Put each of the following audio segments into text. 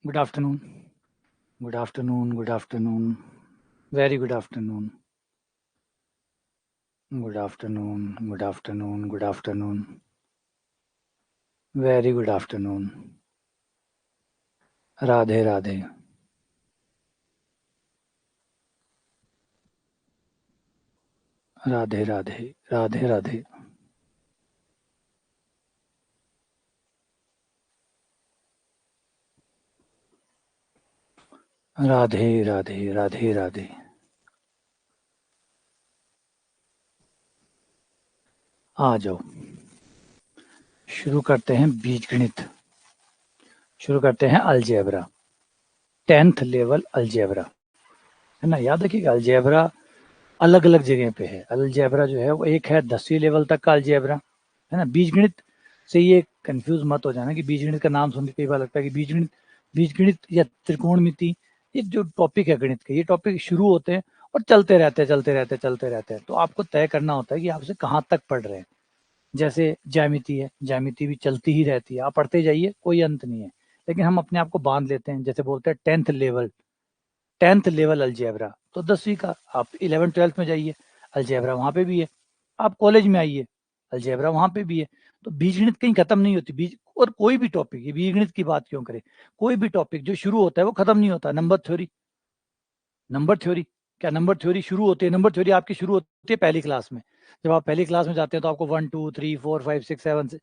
Good afternoon. Good afternoon. Good afternoon. Very good afternoon. Good afternoon. Good afternoon. Good afternoon. Very good afternoon. Radhe Radhe. Radhe Radhe. Radhe Radhe. Radhe Radhe. Radhe Radhe. आ जाओ. शुरू करते हैं बीजगणित. शुरू करते हैं अलजेब्रा. 10th लेवल अलजेब्रा, है ना. याद रखिएगा अलजेब्रा अलग अलग जगह पे है. अलजेब्रा जो है वो एक है 10वीं लेवल तक का अलजेब्रा, है ना. बीजगणित से ये कंफ्यूज मत हो जाना कि बीजगणित का नाम सुन के कई बार लगता है कि बीजगणित या त्रिकोणमिति ये जो टॉपिक है गणित के, ये टॉपिक शुरू होते हैं और चलते रहते हैं. तो आपको तय करना होता है कि आप उसे कहाँ तक पढ़ रहे हैं. जैसे ज्यामिति है, ज्यामिति भी चलती ही रहती है, आप पढ़ते जाइए, कोई अंत नहीं है. लेकिन हम अपने आप को बांध लेते हैं, जैसे बोलते हैं 10th लेवल अलजेब्रा, तो 10वीं का. आप 11th-12th में जाइए, अलजेब्रा वहाँ पे भी है. आप कॉलेज में आइए, अलजेब्रा वहाँ पे भी है. तो बीजगणित कहीं खत्म नहीं होती. बीज और कोई भी टॉपिक, ये बीजगणित की बात क्यों करें, कोई भी टॉपिक जो शुरू होता है वो खत्म नहीं होता. नंबर थ्योरी, क्या नंबर थ्योरी शुरू होती है? नंबर थ्योरी आपकी शुरू होती है पहली क्लास में. जब आप पहली क्लास में जाते हैं तो आपको 1 2 3 4 5 6 7 से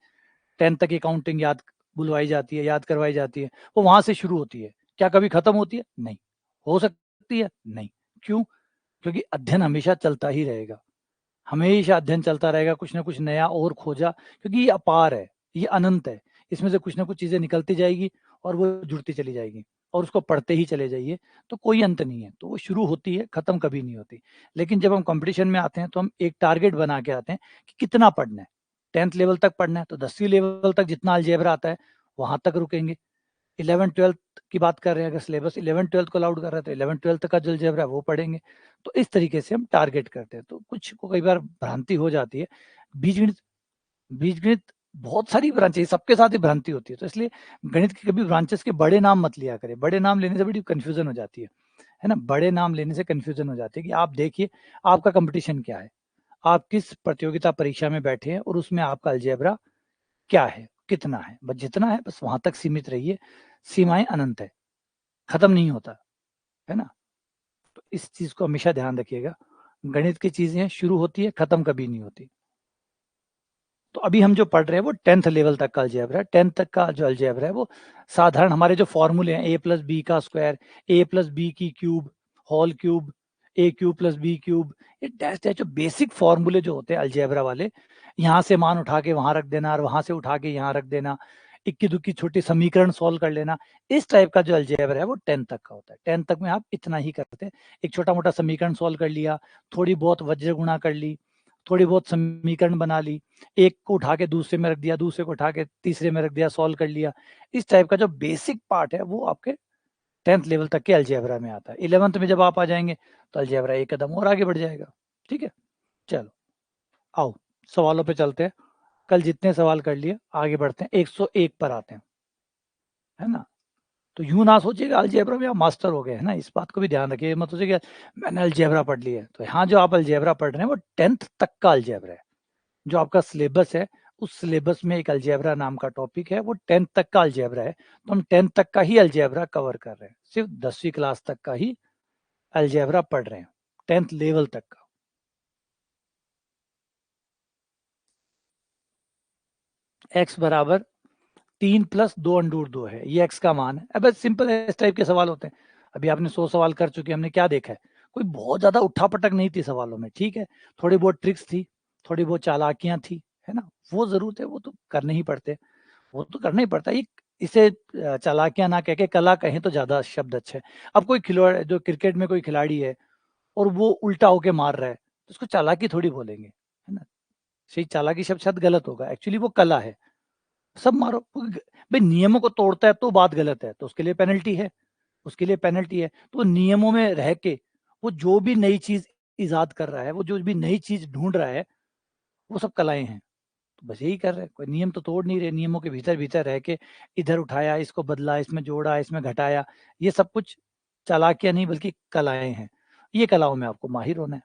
10 तक की काउंटिंग याद बुलवाई जाती है, याद करवाई जाती है. वो वहां से शुरू होती है. क्या कभी खत्म होती है? नहीं. हो सकती है? नहीं. क्यों? क्योंकि अध्ययन हमेशा चलता ही रहेगा. हमेशा अध्ययन चलता रहेगा, कुछ ना कुछ नया और खोजा, क्योंकि ये अपार है, ये अनंत है. इसमें से कुछ ना कुछ चीजें निकलती जाएगी और वो जुड़ती चली जाएगी, और उसको पढ़ते ही चले जाइए. तो कोई अंत नहीं है. तो वो शुरू होती है, खत्म कभी नहीं होती. लेकिन जब हम कंपटीशन में आते हैं तो हम एक टारगेट बना के आते हैं कि कितना पढ़ना है. 10th लेवल तक पढ़ना है तो 10वीं लेवल तक जितना अलजेब्रा आता है वहां तक रुकेंगे. 11th-12th की बात कर रहे हैं, अगर सिलेबस 11th-12th को अलाउड कर रहे हैं तो 11th-12th का जो अलजेब्रा है वो पढ़ेंगे. तो इस तरीके से हम टारगेट करते हैं. तो कुछ को कई बार भ्रांति हो जाती है. बीजगणित बीजगणित बहुत सारी ब्रांचेस, सबके साथ ही भ्रांति होती है. तो इसलिए गणित की कभी ब्रांचेस के बड़े नाम मत लिया करें. बड़े नाम लेने से बड़ी कंफ्यूजन हो जाती है ना. बड़े नाम लेने से कंफ्यूजन हो जाती है कि आप देखिए आपका कंपटीशन क्या है, आप किस प्रतियोगिता परीक्षा में बैठे हैं और उसमें आपका अलजेब्रा क्या है, कितना है. बस जितना है बस वहां तक सीमित रहिए. सीमाएं अनंत है, खत्म नहीं होता, है ना. तो इस चीज को हमेशा ध्यान रखिएगा. गणित की चीजें शुरू होती है, खत्म कभी नहीं होती. तो अभी हम जो पढ़ रहे हैं वो 10th लेवल तक का अलजेब्रा है. 10th तक का जो अलजेब्रा है वो साधारण हमारे जो फॉर्मूले हैं, a प्लस बी का स्क्वायर, a प्लस बी की cube, whole cube, a cube plus B cube, ये डैश डैश जो बेसिक फॉर्मूले जो होते हैं अलजेब्रा वाले, यहाँ से मान उठा के वहां रख देना और वहां से उठा के यहाँ रख देना, इक्की दुक्की छोटी समीकरण सॉल्व कर लेना, इस टाइप का जो अलजेब्रा है वो 10th तक का होता है. 10th तक में आप इतना ही करते हैं. एक छोटा मोटा समीकरण सॉल्व कर लिया, थोड़ी बहुत वज्र गुणा कर ली, थोड़ी बहुत समीकरण बना ली, एक को उठा के दूसरे में रख दिया, दूसरे को उठा के तीसरे में रख दिया, सॉल्व कर लिया. इस टाइप का जो बेसिक पार्ट है वो आपके 10th लेवल तक के अलजेब्रा में आता है. 11th में जब आप आ जाएंगे तो अलजेब्रा एक कदम और आगे बढ़ जाएगा. ठीक है, चलो आओ सवालों पे चलते हैं. कल जितने सवाल कर लिए आगे बढ़ते हैं, 101 पर आते हैं, है ना. तो यूं ना सोचिएगा अलजेब्रा में आप मास्टर हो गए, है ना. इस बात को भी ध्यान रखिए, मत सोचिएगा मैंने अलजेब्रा पढ़ लिया है. तो यहाँ जो आप अलजेब्रा पढ़ रहे हैं वो 10th तक का अलजेब्रा है. जो आपका सिलेबस है उस सिलेबस में एक अलजेब्रा नाम का टॉपिक है, वो 10th तक का अलजेब्रा है. तो हम 10th तक का ही अलजेब्रा कवर कर रहे हैं, सिर्फ 10वीं क्लास तक का ही अलजेब्रा पढ़ रहे हैं, 10th लेवल तक का. x बराबर 3 प्लस 2 √2 है, ये x का मान है. अब सिंपल इस टाइप के सवाल होते हैं. अभी आपने 100 सवाल कर चुके, हमने क्या देखा है, कोई बहुत ज्यादा उठा पटक नहीं थी सवालों में. ठीक है, थोड़ी बहुत ट्रिक्स थी, थोड़ी बहुत चालाकियां थी, है ना. वो जरूरत है, वो तो करने ही पड़ते, वो तो करना ही पड़ता है. इसे चालाकियां ना कह के कला कहें तो ज्यादा शब्द अच्छा है. अब कोई खिलाड़ी, जो क्रिकेट में कोई खिलाड़ी है और वो उल्टा होके मार रहा है तो उसको चालाकी थोड़ी बोलेंगे, है ना. सही चालाकी शब्द शायद गलत होगा, एक्चुअली वो कला है. सब मारो भाई, नियमों को तोड़ता है तो बात गलत है, तो उसके लिए पेनल्टी है, उसके लिए पेनल्टी है. तो नियमों में रह के वो जो भी नई चीज इजाद कर रहा है, वो जो भी नई चीज ढूंढ रहा है, वो सब कलाएं हैं. तो बस यही कर रहे हैं, कोई नियम तो तोड़ नहीं रहे, नियमों के भीतर भीतर रह के इधर उठाया, इसको बदला, इसमें जोड़ा, इसमें घटाया, ये सब कुछ चालाकियां नहीं बल्कि कलाएं हैं। ये कलाओं में आपको माहिर होना है।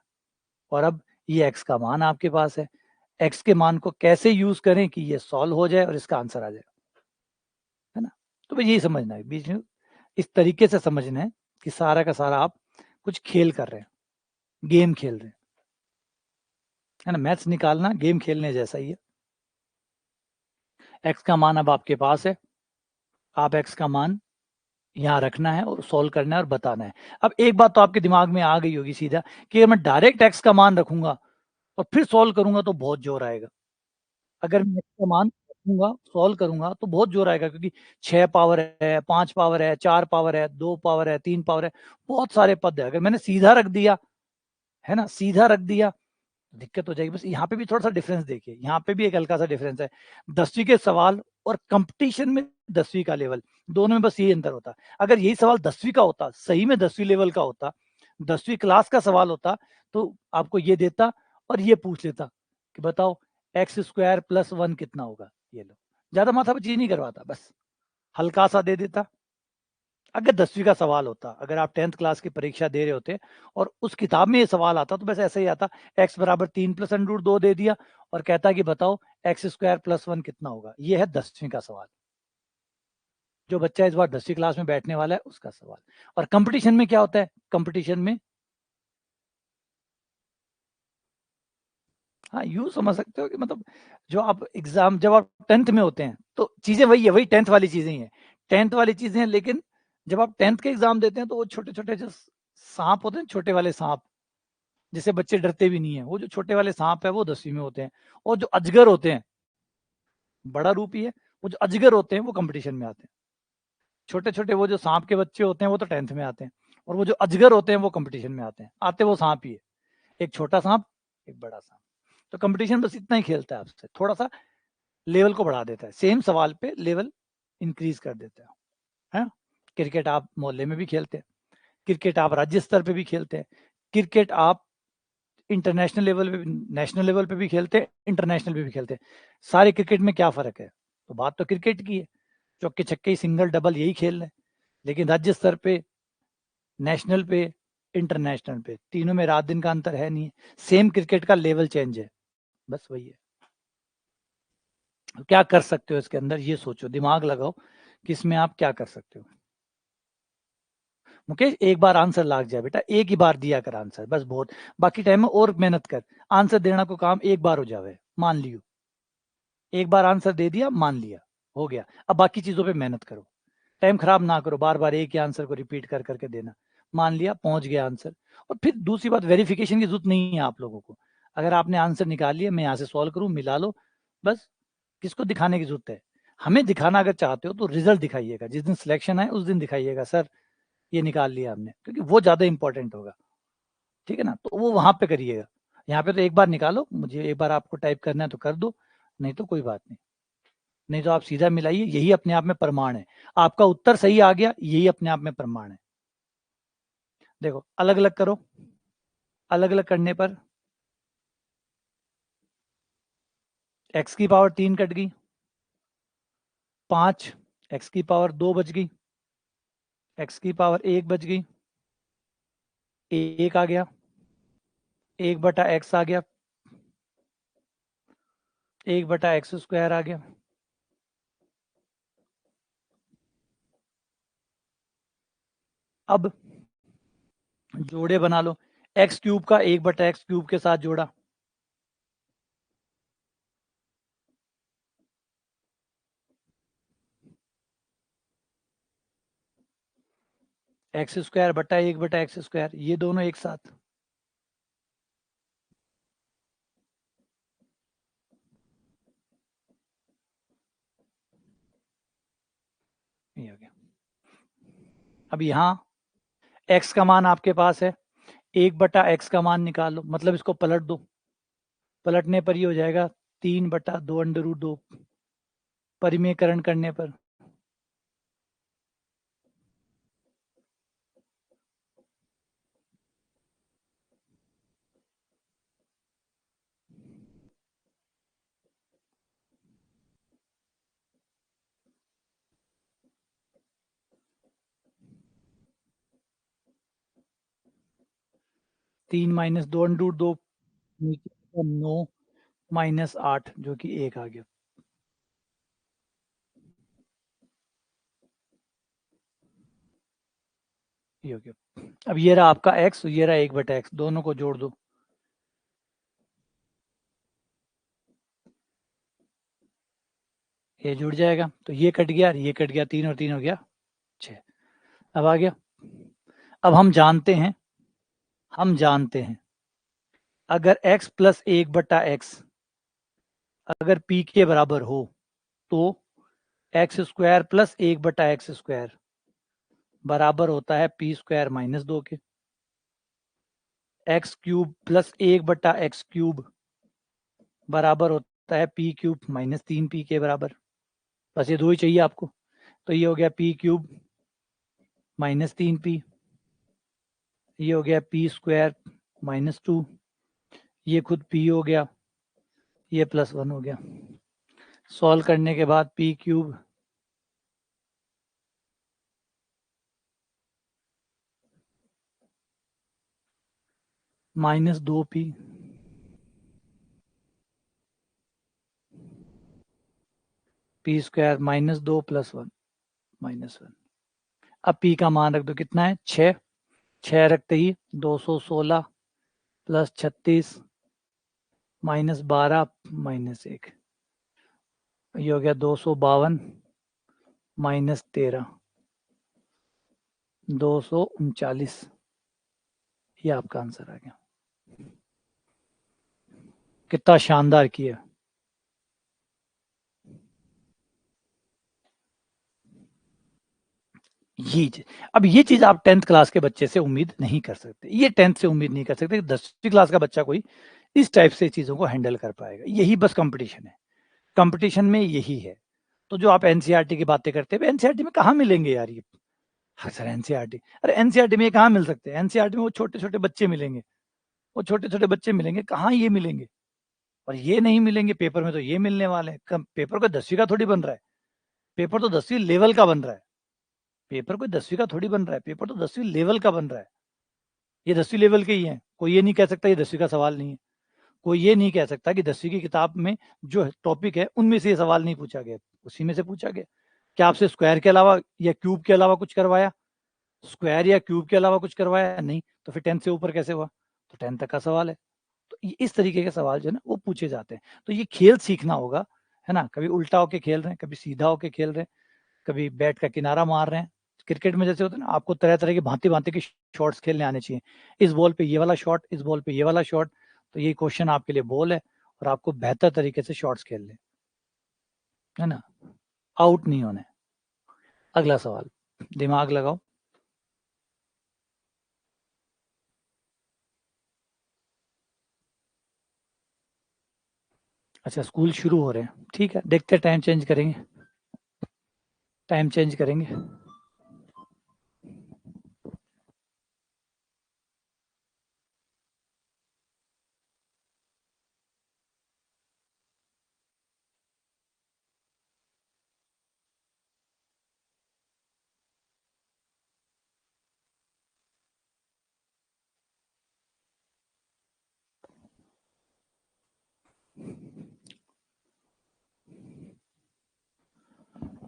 और अब ये एक्स का मान आपके पास है, एक्स के मान को कैसे यूज करें कि ये सॉल्व हो जाए और इसका आंसर आ जाए, है ना। तो भाई यही समझना है बीच में, इस तरीके से समझना है कि सारा का सारा आप कुछ खेल कर रहे हैं, गेम खेल रहे हैं, है ना। मैथ्स निकालना गेम खेलने जैसा ही है। एक्स का मान अब आपके पास है, आप एक्स का मान यहाँ रखना है और सोल्व करना है और बताना है। अब एक बात तो आपके दिमाग में आ गई होगी सीधा कि अगर मैं डायरेक्ट एक्स का मान रखूंगा और फिर सोल्व करूंगा तो बहुत जोर आएगा। अगर मैं एक्स का मान रखूंगा सोल्व करूंगा तो बहुत जोर आएगा, क्योंकि 6 पावर है, 5 पावर है, 4 पावर है, 2 पावर है, 3 पावर है, बहुत सारे पद है। अगर मैंने सीधा रख दिया, है ना, सीधा रख दिया, दिक्कत हो जाएगी। बस यहाँ पे भी थोड़ा सा डिफरेंस देखिए, यहाँ पे भी एक हल्का सा डिफरेंस है। 10वीं के सवाल और कंपटीशन में 10वीं का लेवल, दोनों में बस यही अंतर होता। अगर यही सवाल 10वीं का होता, सही में 10वीं लेवल का होता, 10वीं क्लास का सवाल होता, तो आपको ये देता और ये पूछ लेता कि बताओ एक्स स्क्वायर प्लस 1 कितना होगा। ये लो, ज्यादा माथा पच्ची नहीं करवाता, बस हल्का सा दे देता। अगर 10वीं का सवाल होता, अगर आप 10th क्लास की परीक्षा दे रहे होते और उस किताब में ये सवाल आता, तो बस ऐसा ही आता, x बराबर 3 प्लस अंडर रूट 2 दे दिया और कहता कि बताओ एक्स स्क्वायर प्लस 1 कितना होगा। ये है 10वीं का सवाल, जो बच्चा इस बार 10वीं क्लास में बैठने वाला है उसका सवाल। और कंपटीशन में क्या होता है, कंपटीशन में, हाँ यूं समझ सकते हो कि मतलब जो आप एग्जाम, जब आप 10th में होते हैं तो चीजें वही है, वही 10th वाली चीजें ही है, 10th वाली चीजें हैं। लेकिन जब आप 10th के एग्जाम देते हैं तो वो छोटे छोटे जो सांप होते हैं, छोटे वाले सांप, जिससे बच्चे डरते भी नहीं है, वो जो छोटे वाले सांप है वो 10वीं में होते हैं। और जो अजगर होते हैं, बड़ा रूप ही है, वो जो अजगर होते हैं वो कंपटीशन में आते हैं। छोटे छोटे वो जो सांप के बच्चे होते हैं वो तो 10th में आते हैं, और वो जो अजगर होते हैं वो कंपटीशन में आते हैं। आते वो सांप ही है, एक छोटा सांप, एक बड़ा सांप। तो कंपटीशन बस इतना ही खेलता है आपसे, थोड़ा सा लेवल को बढ़ा देता है, सेम सवाल पे लेवल इंक्रीज कर देता है। क्रिकेट आप मोहल्ले में भी खेलते हैं, क्रिकेट आप राज्य स्तर पे भी खेलते हैं, क्रिकेट आप इंटरनेशनल लेवल पे, नेशनल लेवल पे भी खेलते हैं, इंटरनेशनल पे भी खेलते हैं। सारे क्रिकेट में क्या फर्क है, तो बात तो क्रिकेट की है, चौके छक्के सिंगल डबल यही खेल रहे हैं। लेकिन राज्य स्तर पे, नेशनल पे, इंटरनेशनल पे, तीनों में रात दिन का अंतर है नहीं, सेम क्रिकेट का लेवल चेंज है, बस वही है। क्या कर सकते हो इसके अंदर, ये सोचो, दिमाग लगाओ कि इसमें आप क्या कर सकते हो। मुकेश एक बार आंसर लाग जाए बेटा, एक ही बार दिया कर आंसर, बस बहुत, बाकी टाइम में और मेहनत कर, आंसर देना को काम एक बार हो जावे, मान लियो, एक बार आंसर दे दिया, मान लिया, हो गया। अब बाकी चीजों पे मेहनत करो, टाइम खराब ना करो, बार बार एक ही आंसर को रिपीट कर करके देना। मान लिया, पहुंच गया आंसर। और फिर दूसरी बात, वेरिफिकेशन की जरूरत नहीं है आप लोगों को। अगर आपने आंसर निकाल लिया, मैं यहाँ से सॉल्व करूँ, मिला लो, बस। किसको दिखाने की जरूरत है, हमें दिखाना अगर चाहते हो तो रिजल्ट दिखाइएगा, जिस दिन सिलेक्शन है उस दिन दिखाइएगा, सर ये निकाल लिया हमने, क्योंकि वो ज्यादा इंपॉर्टेंट होगा। ठीक है ना, तो वो वहां पे करिएगा। यहाँ पे तो एक बार निकालो, मुझे एक बार आपको टाइप करना है तो कर दो, नहीं तो कोई बात नहीं, नहीं तो आप सीधा मिलाइए, यही अपने आप में प्रमाण है। आपका उत्तर सही आ गया, यही अपने आप में प्रमाण है। देखो अलग अलग करो, अलग अलग करने पर एक्स की पावर 3 कट गई, 5, एक्स की पावर 2 बच गई, एक्स की पावर 1 बच गई, 1 आ गया, 1/x आ गया, 1/x स्क्वायर आ गया। अब जोड़े बना लो, एक्स क्यूब का 1/x क्यूब के साथ जोड़ा, एक्स स्क्वायर बटा 1/x स्क्वायर, ये दोनों एक साथ, ये हो गया। अब यहाँ x का मान आपके पास है, 1/x का मान निकाल लो, मतलब इसको पलट दो, पलटने पर ये हो जाएगा 3/2 √2, परिमेयकरण करने पर 3 माइनस 2 अंडर 2 नीचे 9 माइनस 8 जो कि 1 आ गया। ये हो गया। अब ये रहा आपका x, ये रहा 1/x, दोनों को जोड़ दो। ये जुड़ जाएगा तो ये कट गया, ये कट गया, 3 और 3 हो गया 6। अब आ गया। अब हम जानते हैं अगर x प्लस 1/x अगर p के बराबर हो तो x² प्लस 1/x² बराबर होता है p² माइनस 2 के। x³ प्लस 1/x³ बराबर होता है p³ माइनस 3p के बराबर। बस ये दो ही चाहिए आपको। तो ये हो गया p³ माइनस 3p, ये हो गया p² माइनस 2, ये खुद p हो गया, ये +1 हो गया। सॉल्व करने के बाद p³ minus 2p p² minus 2 + 1 -1। अब p का मान रख दो, कितना है 6, 6 रखते ही 216 + 36 -12 -1, ये हो गया 252 -13 239। ये आपका आंसर आ गया। कितना शानदार किया। अब ये चीज आप 10th क्लास के बच्चे से उम्मीद नहीं कर सकते, ये 10th से उम्मीद नहीं कर सकते 10वीं क्लास का बच्चा कोई इस टाइप से चीजों को हैंडल कर पाएगा। यही बस कंपटीशन है, कंपटीशन में यही है। तो जो आप एनसीईआरटी की बातें करते हैं, एनसीईआरटी में कहाँ मिलेंगे यार ये? हाँ सर एनसीईआरटी, अरे एनसीईआरटी में ये कहाँ मिल सकते हैं? एनसीईआरटी में वो छोटे छोटे बच्चे मिलेंगे, वो छोटे छोटे बच्चे मिलेंगे, कहाँ ये मिलेंगे? और ये नहीं मिलेंगे पेपर में, तो ये मिलने वाले हैं। पेपर को 10वीं का थोड़ी बन रहा है, पेपर तो 10वीं लेवल का बन रहा है। पेपर कोई 10वीं का थोड़ी बन रहा है, पेपर तो 10वीं लेवल का बन रहा है। ये 10वीं लेवल के ही हैं। कोई ये नहीं कह सकता ये 10वीं का सवाल नहीं है। कोई ये नहीं कह सकता कि 10वीं की किताब में जो टॉपिक है उनमें से ये सवाल नहीं पूछा गया, उसी में से पूछा गया। क्या आपसे स्क्वायर के अलावा या क्यूब के अलावा कुछ करवाया? स्क्वायर या क्यूब के अलावा कुछ करवाया नहीं, तो फिर 10th से ऊपर कैसे हुआ? तो 10th तक का सवाल है। तो इस तरीके के सवाल जो है ना वो पूछे जाते हैं। तो ये खेल सीखना होगा, है ना? कभी उल्टा होके खेल रहे हैं, कभी सीधा होके खेल रहे हैं, कभी बैट का किनारा मार रहे हैं। क्रिकेट में जैसे होता है ना, आपको तरह तरह की भांति भांति के शॉट्स खेलने आने चाहिए। इस बॉल पे ये वाला शॉट, इस बॉल पे ये वाला शॉट। तो ये क्वेश्चन आपके लिए बॉल है और आपको बेहतर तरीके से शॉट्स खेलने, है ना? आउट नहीं होना है। अगला सवाल, दिमाग लगाओ। अच्छा स्कूल शुरू हो रहे हैं, ठीक है, देखते हैं, टाइम चेंज करेंगे, टाइम चेंज करेंगे।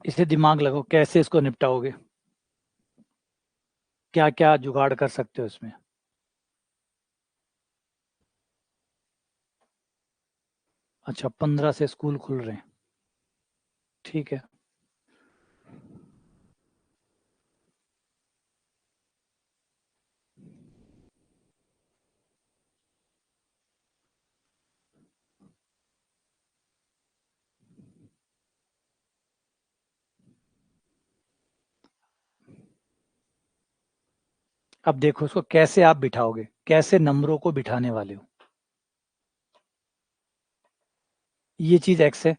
इसे दिमाग लगाओ, कैसे इसको निपटाओगे, क्या क्या जुगाड़ कर सकते हो इसमें? अच्छा 15 से स्कूल खुल रहे हैं, ठीक है। अब देखो इसको कैसे आप बिठाओगे, कैसे नंबरों को बिठाने वाले हो। ये चीज एक्स है।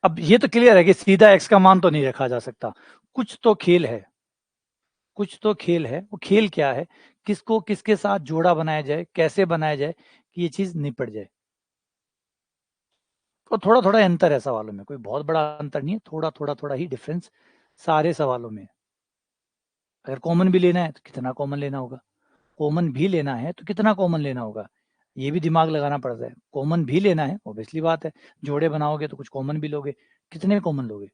अब ये तो क्लियर है कि सीधा एक्स का मान तो नहीं रखा जा सकता, कुछ तो खेल है, कुछ तो खेल है। वो खेल क्या है, किसको किसके साथ जोड़ा बनाया जाए, कैसे बनाया जाए कि ये चीज निपट जाए। और थोड़ा थोड़ा अंतर है सवालों में, कोई बहुत बड़ा अंतर नहीं है, थोड़ा थोड़ा थोड़ा ही डिफरेंस सारे सवालों में। अगर कॉमन भी लेना है तो कितना कॉमन लेना होगा, कॉमन भी लेना है तो कितना कॉमन लेना होगा, ये भी दिमाग लगाना पड़ता है। कॉमन भी लेना है, ऑब्वियसली बात है, जोड़े बनाओगे तो कुछ कॉमन भी लोगे, कितने कॉमन लोगे,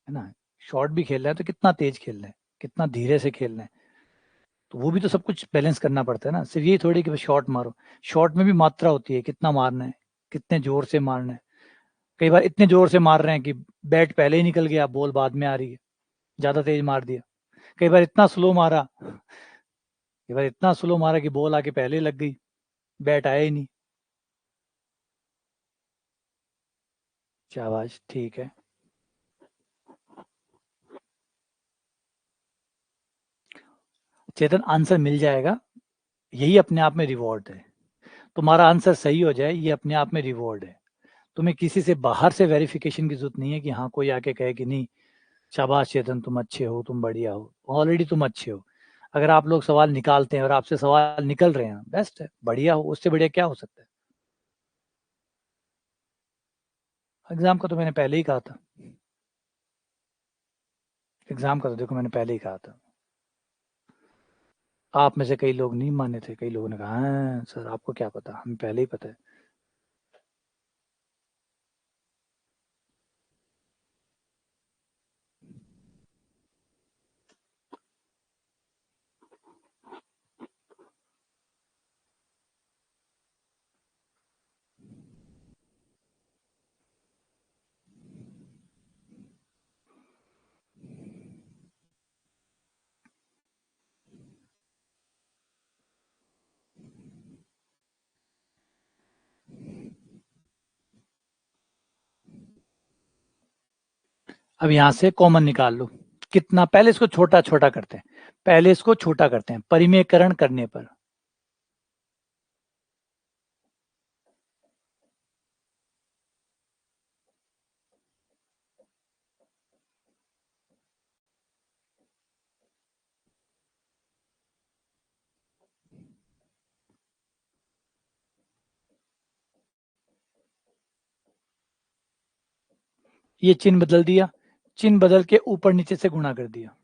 है ना। शॉर्ट भी खेलना है तो कितना तेज खेलना है, कितना धीरे से खेलना है, तो वो भी तो सब कुछ बैलेंस करना पड़ता है ना। सिर्फ ये थोड़ी कि बस शॉट मारो, शॉट में भी मात्रा होती है, कितना मारना है, कितने जोर से मारना है। कई बार इतने जोर से मार रहे हैं कि बैट पहले ही निकल गया, बॉल बाद में आ रही है, ज्यादा तेज मार दिया। कई बार इतना स्लो मारा, कई बार इतना स्लो मारा कि बॉल आके पहले लग गई, बैट आया ही नहीं। शाबाश, ठीक है। चेतन, आंसर मिल जाएगा, यही अपने आप में रिवॉर्ड है। तुम्हारा आंसर सही हो जाए, ये अपने आप में रिवॉर्ड है। तुम्हें किसी से बाहर से वेरिफिकेशन की जरूरत नहीं है कि हाँ कोई आके कहे कि नहीं शाबाश चेतन तुम अच्छे हो, तुम बढ़िया हो, ऑलरेडी तुम अच्छे हो। अगर आप लोग सवाल निकालते हैं और आपसे सवाल निकल रहे हैं, बेस्ट है, बढ़िया हो, उससे बढ़िया क्या हो सकता है। एग्जाम का तो मैंने पहले ही कहा था, एग्जाम का तो देखो मैंने पहले ही कहा था। आप में से कई लोग नहीं माने थे, कई लोगों ने कहा हाँ सर आपको क्या पता, हमें पहले ही पता है। अब यहाँ से कॉमन निकाल लो, कितना, पहले इसको छोटा छोटा करते हैं, पहले इसको छोटा करते हैं परिमेयकरण करने पर। ये चिन्ह बदल दिया, चिन्ह बदल के ऊपर नीचे से गुणा कर दिया।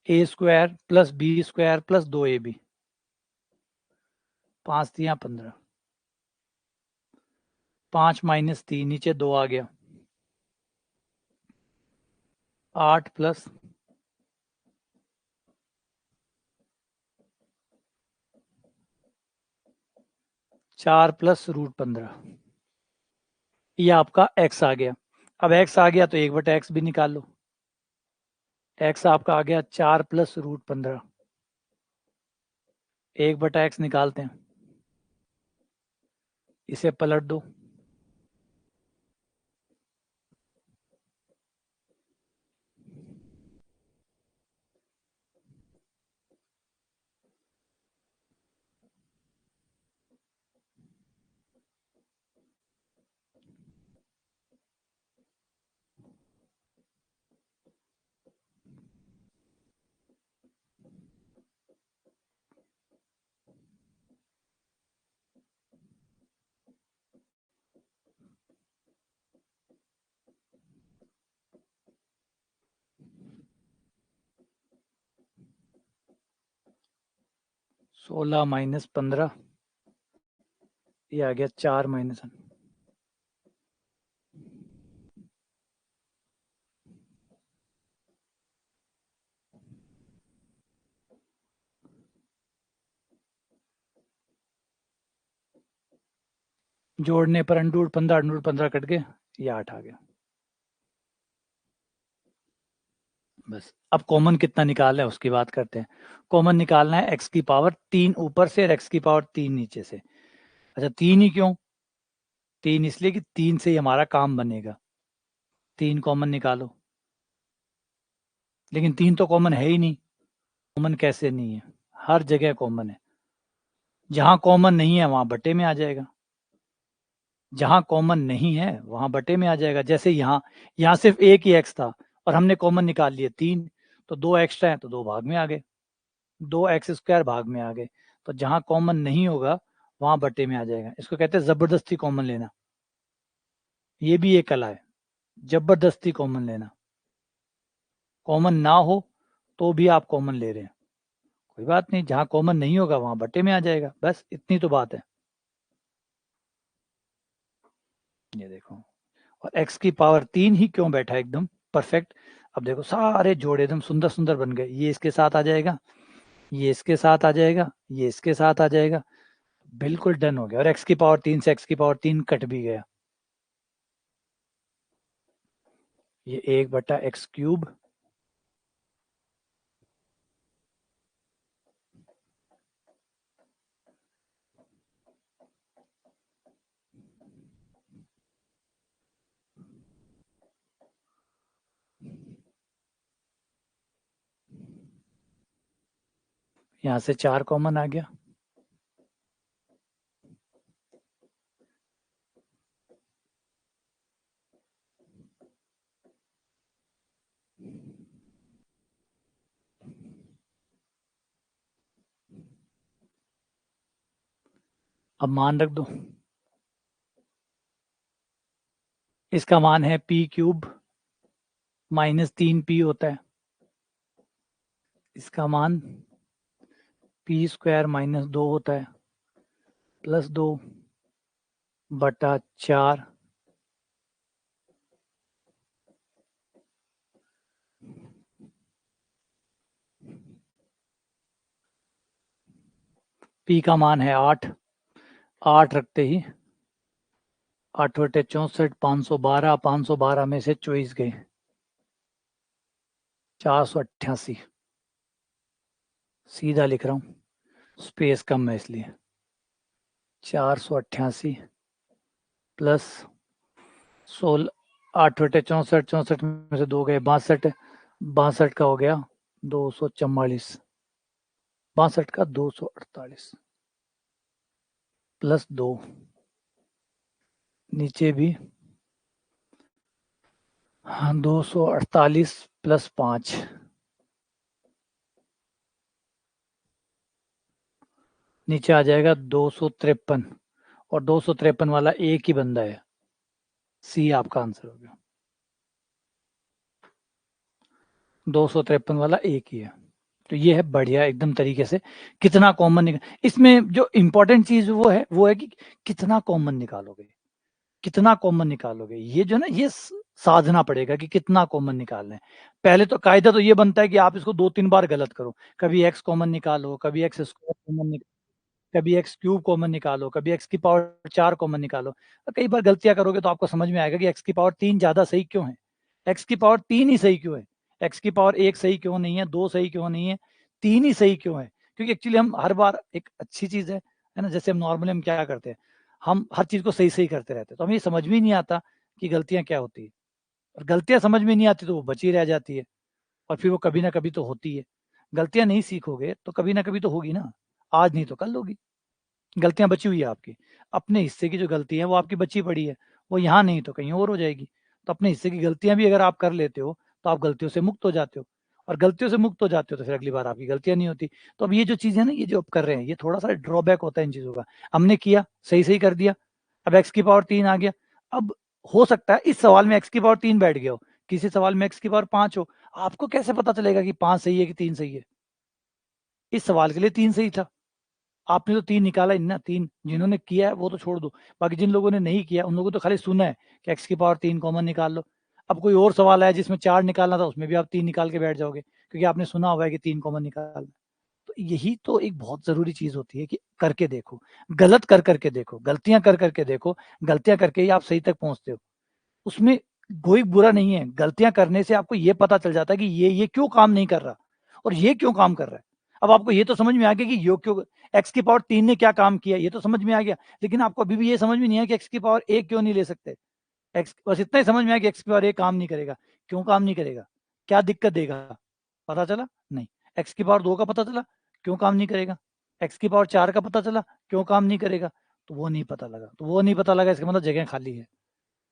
A square plus B square plus 2ab, 5×3 = 15, 5 - 3 नीचे 2 आ गया, 8 प्लस 4 प्लस √15, ये आपका x आ गया। अब x आ गया तो 1/x भी निकाल लो, x आपका आ गया 4 प्लस √15, 1/x निकालते हैं, इसे पलट दो, (16 - 15), ये आ गया 4 - जोड़ने पर √15 कट गए, ये 8 आ गया। बस अब कॉमन कितना निकालना है उसकी बात करते हैं। कॉमन निकालना है x³ ऊपर से और x³ नीचे से। अच्छा 3 ही क्यों, 3 इसलिए कि 3 से ही हमारा काम बनेगा, 3 कॉमन निकालो, लेकिन 3 तो कॉमन है ही नहीं। कॉमन कैसे नहीं है, हर जगह कॉमन है। जहां कॉमन नहीं है वहां बटे में आ जाएगा, जहां कॉमन नहीं है वहां बटे में आ जाएगा। जैसे यहाँ सिर्फ एक ही एक्स था और हमने कॉमन निकाल लिए 3, तो 2 एक्स्ट्रा है तो 2 भाग में आ गए, 2x² भाग में आ गए। तो जहां कॉमन नहीं होगा वहां बटे में आ जाएगा। इसको कहते हैं जबरदस्ती कॉमन लेना। ये भी एक कला है, जबरदस्ती कॉमन लेना। कॉमन ना हो तो भी आप कॉमन ले रहे हैं, कोई बात नहीं, जहां कॉमन नहीं होगा वहां बटे में आ जाएगा, बस इतनी तो बात है। ये देखो, और x की पावर 3 ही क्यों बैठा है एकदम परफेक्ट। अब देखो सारे जोड़े एकदम सुंदर सुंदर बन गए, ये इसके साथ आ जाएगा, ये इसके साथ आ जाएगा, ये इसके साथ आ जाएगा, बिल्कुल डन हो गया। और x की पावर 3 से x की पावर 3 कट भी गया। ये 1/x³ यहाँ से 4 कॉमन आ गया। अब मान रख दो, इसका मान है p³ -3p होता है, इसका मान p² -2 होता है, +2/4 p का मान है 8, 8 रखते ही 8/64 512, 512 में से 24 गए, 488। सीधा लिख रहा हूँ, स्पेस कम है इसलिए। 488 प्लस 16, 8/64, 64 में से 2 गए 62, 62 का हो गया 244, 62 का 248 +2, नीचे भी हाँ 248 +5, नीचे आ जाएगा 253, और 253 वाला एक ही बंदा है, सी आपका आंसर हो गया। 253 वाला एक ही है। तो ये है बढ़िया एकदम तरीके से कितना कॉमन निकाल। इसमें जो इंपॉर्टेंट चीज वो है कि कितना कॉमन निकालोगे, कितना कॉमन निकालोगे। ये जो ना ये साधना पड़ेगा कि कितना कॉमन निकालना है। पहले तो कायदा तो ये बनता है कि आप इसको 2-3 बार गलत करो, कभी x कॉमन निकालो, कभी x² कॉमन निकालो, कभी x³ कॉमन निकालो, कभी x की पावर 4 कॉमन निकालो। तो कई बार गलतियां करोगे तो आपको समझ में आएगा कि x की पावर 3 ज्यादा सही क्यों है, x की पावर 3 ही सही क्यों है, x की पावर 1 सही क्यों नहीं है, 2 सही क्यों नहीं है, 3 ही सही क्यों है। क्योंकि एक्चुअली हम हर बार एक अच्छी चीज है ना, जैसे हम नॉर्मली हम क्या करते हैं, हम हर चीज को सही सही करते रहते हैं, तो हमें ये समझ में ही नहीं आता कि गलतियां क्या होती है। और गलतियां समझ में नहीं आती तो वो बची रह जाती है, और फिर वो कभी ना कभी तो होती है। गलतियां नहीं सीखोगे तो कभी ना कभी तो होगी ना, आज नहीं तो कल होगी। गलतियां बची हुई है आपकी, अपने हिस्से की जो गलती है वो आपकी बची पड़ी है, वो यहाँ नहीं तो कहीं और हो जाएगी। तो अपने हिस्से की गलतियां भी अगर आप कर लेते हो तो आप गलतियों से मुक्त हो जाते हो, और गलतियों से मुक्त हो जाते हो तो फिर अगली बार आपकी गलतियां नहीं होती। तो अब ये जो चीज़ है ना, ये जो आप कर रहे हैं, ये थोड़ा सा ड्रॉबैक होता है इन चीज़ों का। हमने किया, सही सही कर दिया, अब x की पावर 3 आ गया। अब हो सकता है इस सवाल में x की पावर 3 बैठ गया हो, किसी सवाल में x की पावर 5 हो। आपको कैसे पता चलेगा कि 5 सही है कि 3 सही है। इस सवाल के लिए 3 सही था, आपने तो 3 निकाला ही ना। 3 जिन्होंने किया है वो तो छोड़ दो, बाकी जिन लोगों ने नहीं किया उन लोगों को तो खाली सुना है कि x की पावर 3 कॉमन निकाल लो। अब कोई और सवाल आया जिसमें 4 निकालना था, उसमें भी आप 3 निकाल के बैठ जाओगे, क्योंकि आपने सुना हुआ है कि 3 कॉमन निकालना। तो यही तो एक बहुत ज़रूरी चीज़ होती है कि करके देखो, गलत कर करके देखो, गलतियाँ कर करके देखो, गलतियाँ करके ही आप सही तक पहुँचते हो। उसमें कोई बुरा नहीं है, गलतियाँ करने से आपको ये पता चल जाता है कि ये क्यों काम नहीं कर रहा और ये क्यों काम कर रहा है। अब आपको ये तो समझ में आ गया कि यो क्यों x की पावर 3 ने क्या काम किया, ये तो समझ में आ गया, लेकिन आपको अभी भी ये समझ में नहीं आया कि x की पावर 1 क्यों नहीं ले सकते। x बस इतना ही समझ में आया कि x की पावर 1 काम नहीं करेगा, क्यों काम नहीं करेगा, क्या दिक्कत देगा, पता चला? नहीं। x की पावर 2 का पता चला, क्यों काम नहीं करेगा, x की पावर 4 का पता चला, क्यों काम नहीं करेगा, तो वो नहीं पता लगा, तो वो नहीं पता लगा इसका मतलब जगह खाली है।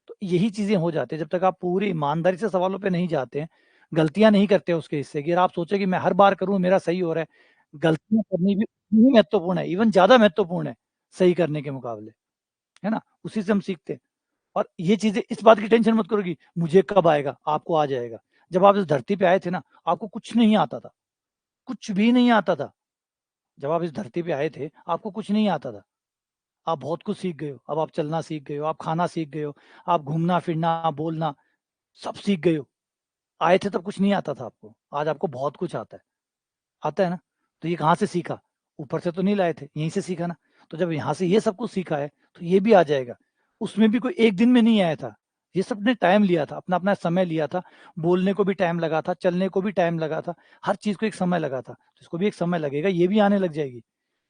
तो यही चीजें हो जाती है जब तक आप पूरी ईमानदारी से सवालों पे नहीं जाते हैं, गलतियां नहीं करते उसके हिस्से की। अगर आप सोचे कि मैं हर बार करूं मेरा सही हो रहा है, गलतियां करनी भी उतनी ही महत्वपूर्ण है, इवन ज्यादा महत्वपूर्ण है सही करने के मुकाबले, है ना। उसी से हम सीखते हैं। और ये चीजें, इस बात की टेंशन मत करो कि मुझे कब आएगा, आपको आ जाएगा। जब आप इस धरती पे आए थे ना, आपको कुछ नहीं आता था, कुछ भी नहीं आता था। जब आप इस धरती पे आए थे आपको कुछ नहीं आता था, आप बहुत कुछ सीख गए हो। अब आप चलना सीख गए हो, आप खाना सीख गए हो, आप घूमना फिरना बोलना सब सीख गए हो। आए थे तब कुछ नहीं आता था आपको, आज आपको बहुत कुछ आता है। आता है ना। तो ये कहाँ से सीखा, ऊपर से तो नहीं लाए थे, यहीं से सीखा ना। तो जब यहाँ से ये सब कुछ सीखा है तो ये भी आ जाएगा। उसमें भी कोई एक दिन में नहीं आया था, ये सब ने टाइम लिया था, अपना अपना समय लिया था। बोलने को भी टाइम लगा था, चलने को भी टाइम लगा था, हर चीज को एक समय लगा था, तो इसको भी एक समय लगेगा, ये भी आने लग जाएगी।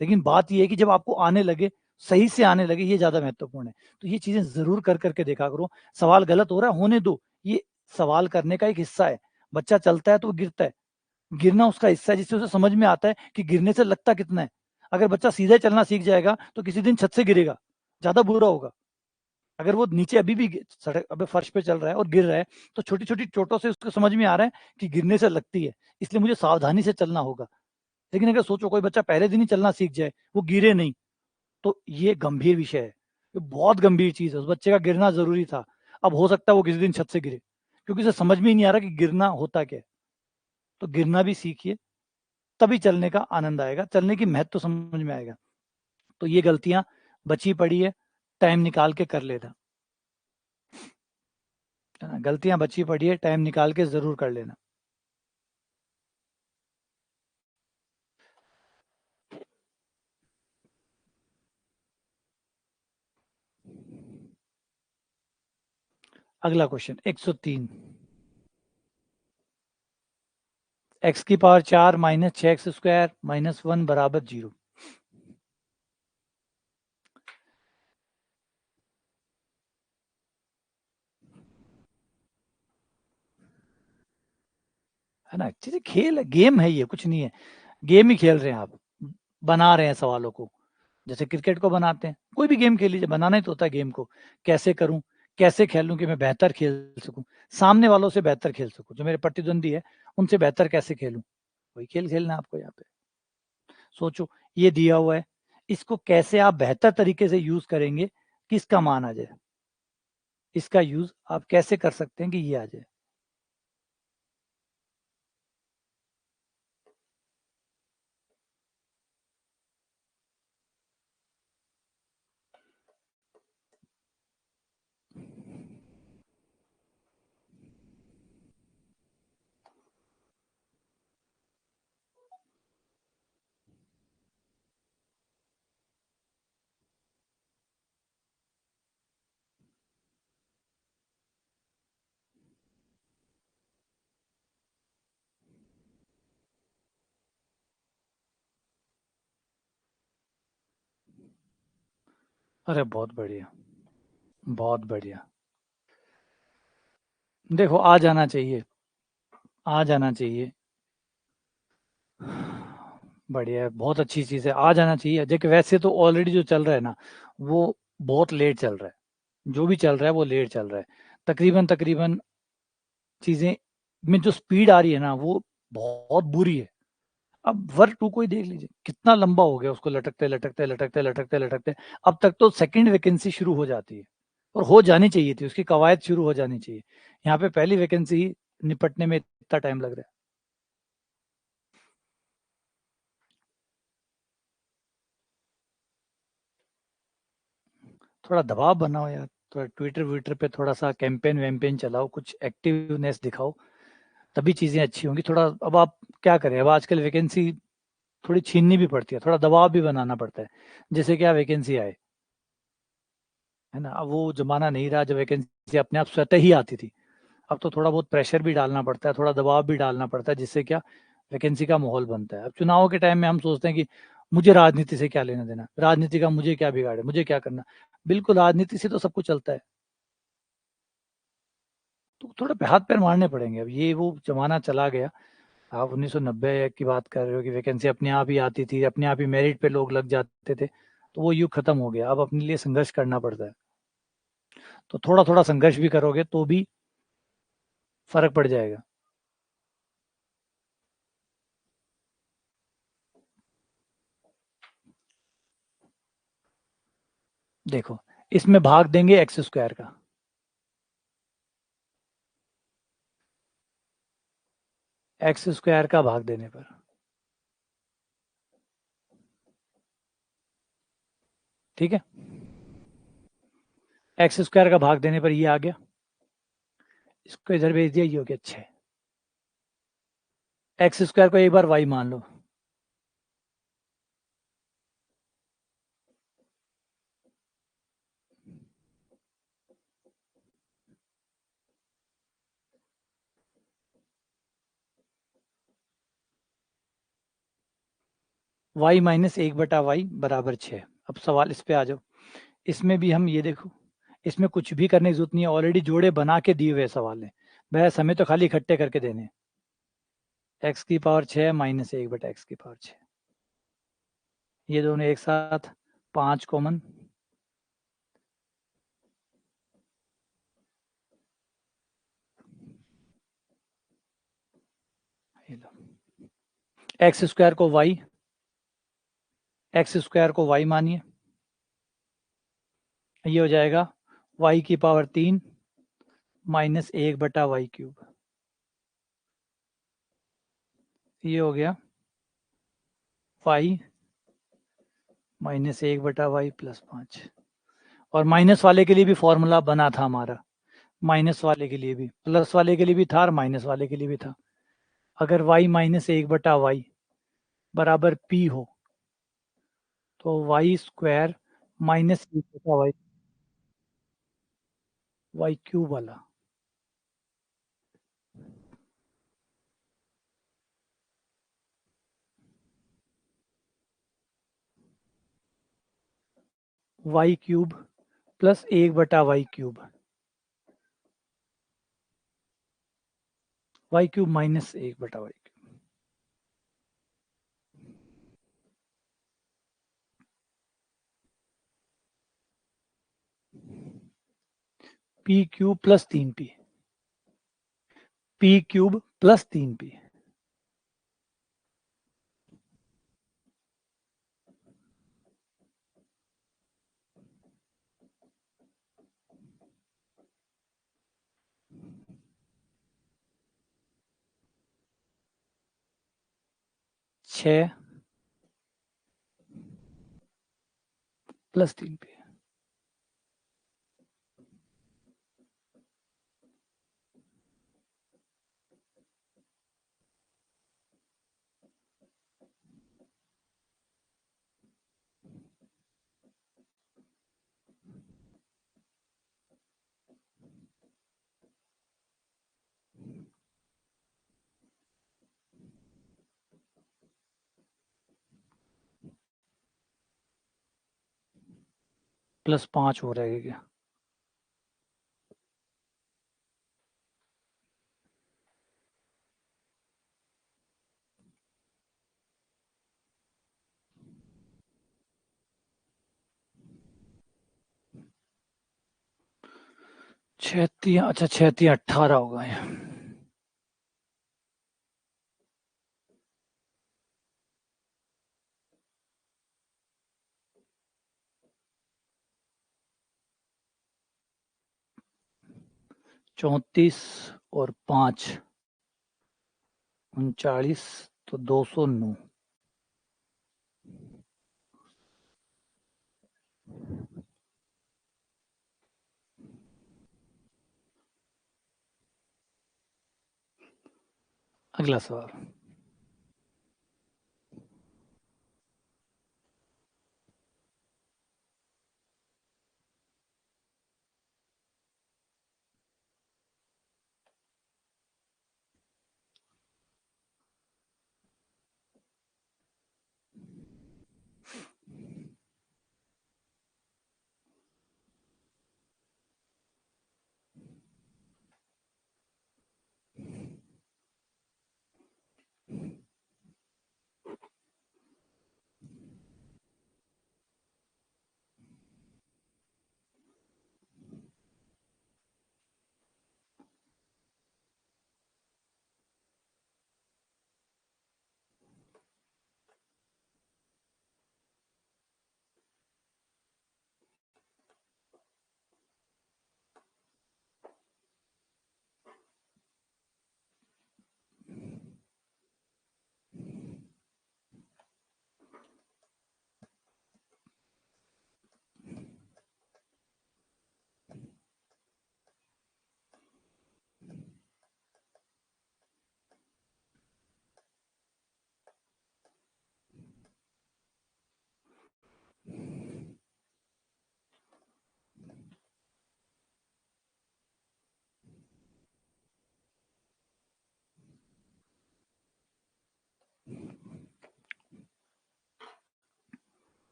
लेकिन बात ये है कि जब आपको आने लगे, सही से आने लगे, ये ज्यादा महत्वपूर्ण है। तो ये चीजें जरूर कर करके देखा करो। सवाल गलत हो रहा है, होने दो, ये सवाल करने का एक हिस्सा है। बच्चा चलता है तो वो गिरता है, गिरना उसका हिस्सा है, जिससे उसे समझ में आता है कि गिरने से लगता कितना है। अगर बच्चा सीधे चलना सीख जाएगा तो किसी दिन छत से गिरेगा, ज्यादा बुरा होगा। अगर वो नीचे अभी भी सड़क अभी फर्श पे चल रहा है और गिर रहा है, तो छोटी छोटी चोटों से उसको समझ में आ रहा है कि गिरने से लगती है, इसलिए मुझे सावधानी से चलना होगा। लेकिन अगर सोचो कोई बच्चा पहले दिन ही चलना सीख जाए, वो गिरे नहीं, तो ये गंभीर विषय है, ये बहुत गंभीर चीज है। उस बच्चे का गिरना जरूरी था। अब हो सकता है वो किसी दिन छत से गिरे, क्योंकि उसे समझ में ही नहीं आ रहा कि गिरना होता क्या है। तो गिरना भी सीखिए, तभी चलने का आनंद आएगा, चलने की महत्व समझ में आएगा। तो ये गलतियां बची पड़ी है, टाइम निकाल के कर लेना, है ना। गलतियां बची पड़ी है, टाइम निकाल के जरूर कर लेना। अगला क्वेश्चन 103। एक्स की पावर 4 माइनस 6x² माइनस 1 बराबर 0। है ना, चीजें खेल है, गेम है, ये कुछ नहीं है। गेम ही खेल रहे हैं आप, बना रहे हैं सवालों को। जैसे क्रिकेट को बनाते हैं, कोई भी गेम खेल लीजिए, बनाना ही तो होता है गेम को। कैसे करूं, कैसे खेलूं कि मैं बेहतर खेल सकूं, सामने वालों से बेहतर खेल सकूं, जो मेरे प्रतिद्वंदी है उनसे बेहतर कैसे खेलूं, वही खेल खेलना है आपको यहाँ पे। सोचो, ये दिया हुआ है, इसको कैसे आप बेहतर तरीके से यूज करेंगे कि इसका मान आ जाए, इसका यूज आप कैसे कर सकते हैं कि ये आ जाए। अरे बहुत बढ़िया, बहुत बढ़िया। देखो, आ जाना चाहिए, आ जाना चाहिए। बढ़िया है, बहुत अच्छी चीज है, आ जाना चाहिए। देखिए वैसे तो ऑलरेडी जो चल रहा है ना, वो बहुत लेट चल रहा है, जो भी चल रहा है वो लेट चल रहा है। तकरीबन तकरीबन चीजें में जो स्पीड आ रही है ना, वो बहुत बुरी है। अब वर्क टू को ही देख लीजिए, कितना लंबा हो गया उसको लटकते लटकते लटकते लटकते लटकते। अब तक तो सेकंड वैकेंसी शुरू हो जाती है, और हो जानी चाहिए थी, उसकी कवायद शुरू हो जानी चाहिए। यहाँ पे पहली वैकेंसी ही निपटने में इतना टाइम लग रहा है। थोड़ा दबाव बनाओ यार, थोड़ा ट्विटर व्विटर पे थोड़ा सा कैंपेन वैम्पेन चलाओ, कुछ एक्टिवनेस दिखाओ, तभी चीजें अच्छी होंगी। थोड़ा अब आप क्या करें, अब आजकल वैकेंसी थोड़ी छीननी भी पड़ती है, थोड़ा दबाव भी बनाना पड़ता है, जैसे क्या वैकेंसी आए, है ना। अब वो जमाना नहीं रहा जब वैकेंसी अपने आप स्वतः ही आती थी। अब तो थोड़ा बहुत प्रेशर भी डालना पड़ता है, थोड़ा दबाव भी डालना पड़ता है, जिससे क्या वैकेंसी का माहौल बनता है। अब चुनाव के टाइम में हम सोचते हैं कि मुझे राजनीति से क्या लेना देना, राजनीति का मुझे क्या बिगाड़े, मुझे क्या करना। बिल्कुल, राजनीति से तो सब कुछ चलता है। तो थोड़ा पे हाथ पैर मारने पड़ेंगे, अब ये वो जमाना चला गया। आप 1990 की बात कर रहे हो कि वैकेंसी अपने आप ही आती थी, अपने आप ही मेरिट पे लोग लग जाते थे, तो वो युग खत्म हो गया। अब अपने लिए संघर्ष करना पड़ता है, तो थोड़ा थोड़ा संघर्ष भी करोगे तो भी फर्क पड़ जाएगा। देखो, इसमें भाग देंगे एक्स स्क्वायर का, एक्स स्क्वायर का भाग देने पर, ठीक है, एक्स स्क्वायर का भाग देने पर ये आ गया, इसको इधर भेज दिया, ये हो गया 6। एक्स स्क्वायर को एक बार वाई मान लो, वाई माइनस 1/y बराबर 6। अब सवाल इस पे आ जाओ, इसमें भी हम ये देखो, इसमें कुछ भी करने की जरूरत नहीं है, ऑलरेडी जोड़े बना के दिए हुए सवाल है, बस हमें तो खाली इकट्ठे करके देने। एक्स की पावर 6 माइनस 1/x की पावर 6, ये दोनों एक साथ, 5 कॉमन, एक्स स्क्वायर को वाई, एक्स स्क्वायर को वाई मानिए, ये हो जाएगा वाई की पावर 3 माइनस 1/y³, ये हो गया वाई माइनस 1/y प्लस 5। और माइनस वाले के लिए भी फॉर्मूला बना था हमारा, माइनस वाले के लिए भी, प्लस वाले के लिए भी था और माइनस वाले के लिए भी था। अगर y माइनस 1/y बराबर p हो, तो Y square minus 1/y, y³ वाला, y³ plus 1/y³, y³ minus 1/y, p³ plus 3p, p³ plus 3p, 6 plus 3p, plus 5 हो रहेगा क्या? 6×3, अच्छा 6×3 18 होगा ये। 34 और 5 39, तो 209। अगला सवाल,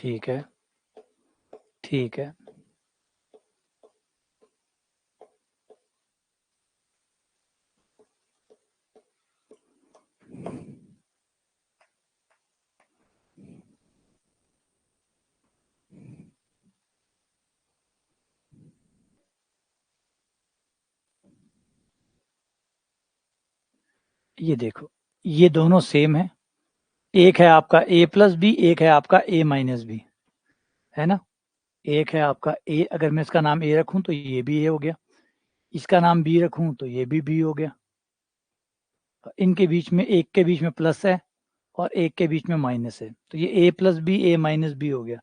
ठीक है, ठीक है। ये देखो, ये दोनों सेम है। एक है आपका a प्लस बी, एक है आपका a माइनस बी, है ना। एक है आपका a, अगर मैं इसका नाम a रखूं तो ये भी a हो गया, इसका नाम b रखूं तो ये भी b हो गया। इनके बीच में, एक के बीच में प्लस है और एक के बीच में माइनस है, तो ये a plus B a minus B हो गया,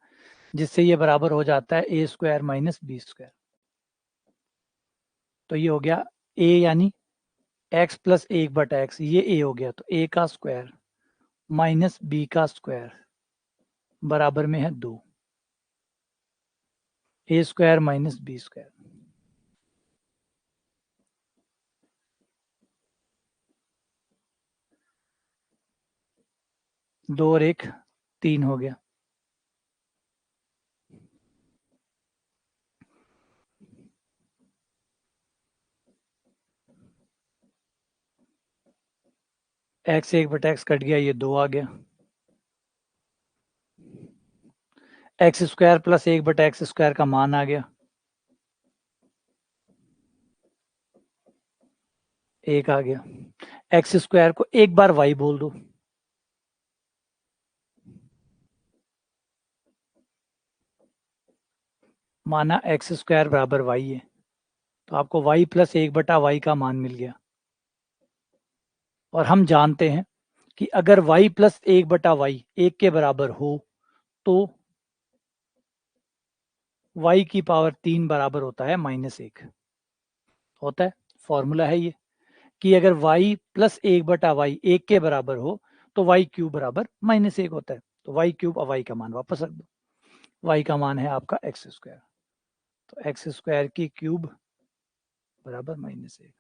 जिससे ये बराबर हो जाता है a square minus B square. तो ये हो गया a, यानी x प्लस 1/x, ये a हो गया, तो a का स्क्वायर माइनस b का स्क्वायर बराबर में है 2, a square minus B square. दो और एक 3 हो गया। x 1/x कट गया, ये 2 आ गया। X square plus 1/x square का मान आ गया, 1 आ गया। एक्स स्क्वायर को एक बार y बोल दो, माना एक्स स्क्वायर बराबर y है, तो आपको y प्लस 1/y का मान मिल गया। और हम जानते हैं कि अगर y प्लस 1/y 1 के बराबर हो तो y की पावर 3 बराबर होता है -1, होता है। फॉर्मूला है ये कि अगर y प्लस 1/y 1 के बराबर हो तो y क्यूब बराबर -1 होता है। तो y क्यूब और y का मान वापस रख दो, y का मान है आपका एक्स स्क्वायर, तो एक्स स्क्वायर की क्यूब बराबर -1।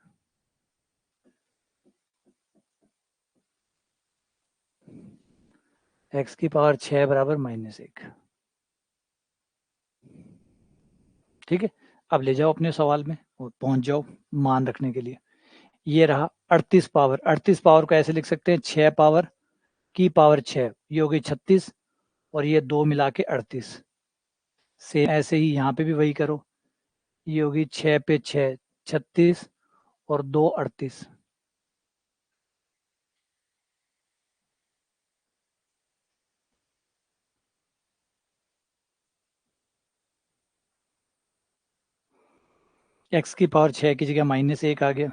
एक्स की पावर 6 बराबर -1। ठीक है, अब ले जाओ अपने सवाल में और पहुंच जाओ मान रखने के लिए। ये रहा 38 पावर, 38 पावर को ऐसे लिख सकते हैं 6 पावर की पावर 6, ये हो गई 36, और ये 2 मिला के 38। सेम ऐसे ही यहाँ पे भी वही करो, ये होगी 6 पे 6 36 और 2 38। एक्स की पावर 6 की जगह -1 आ गया।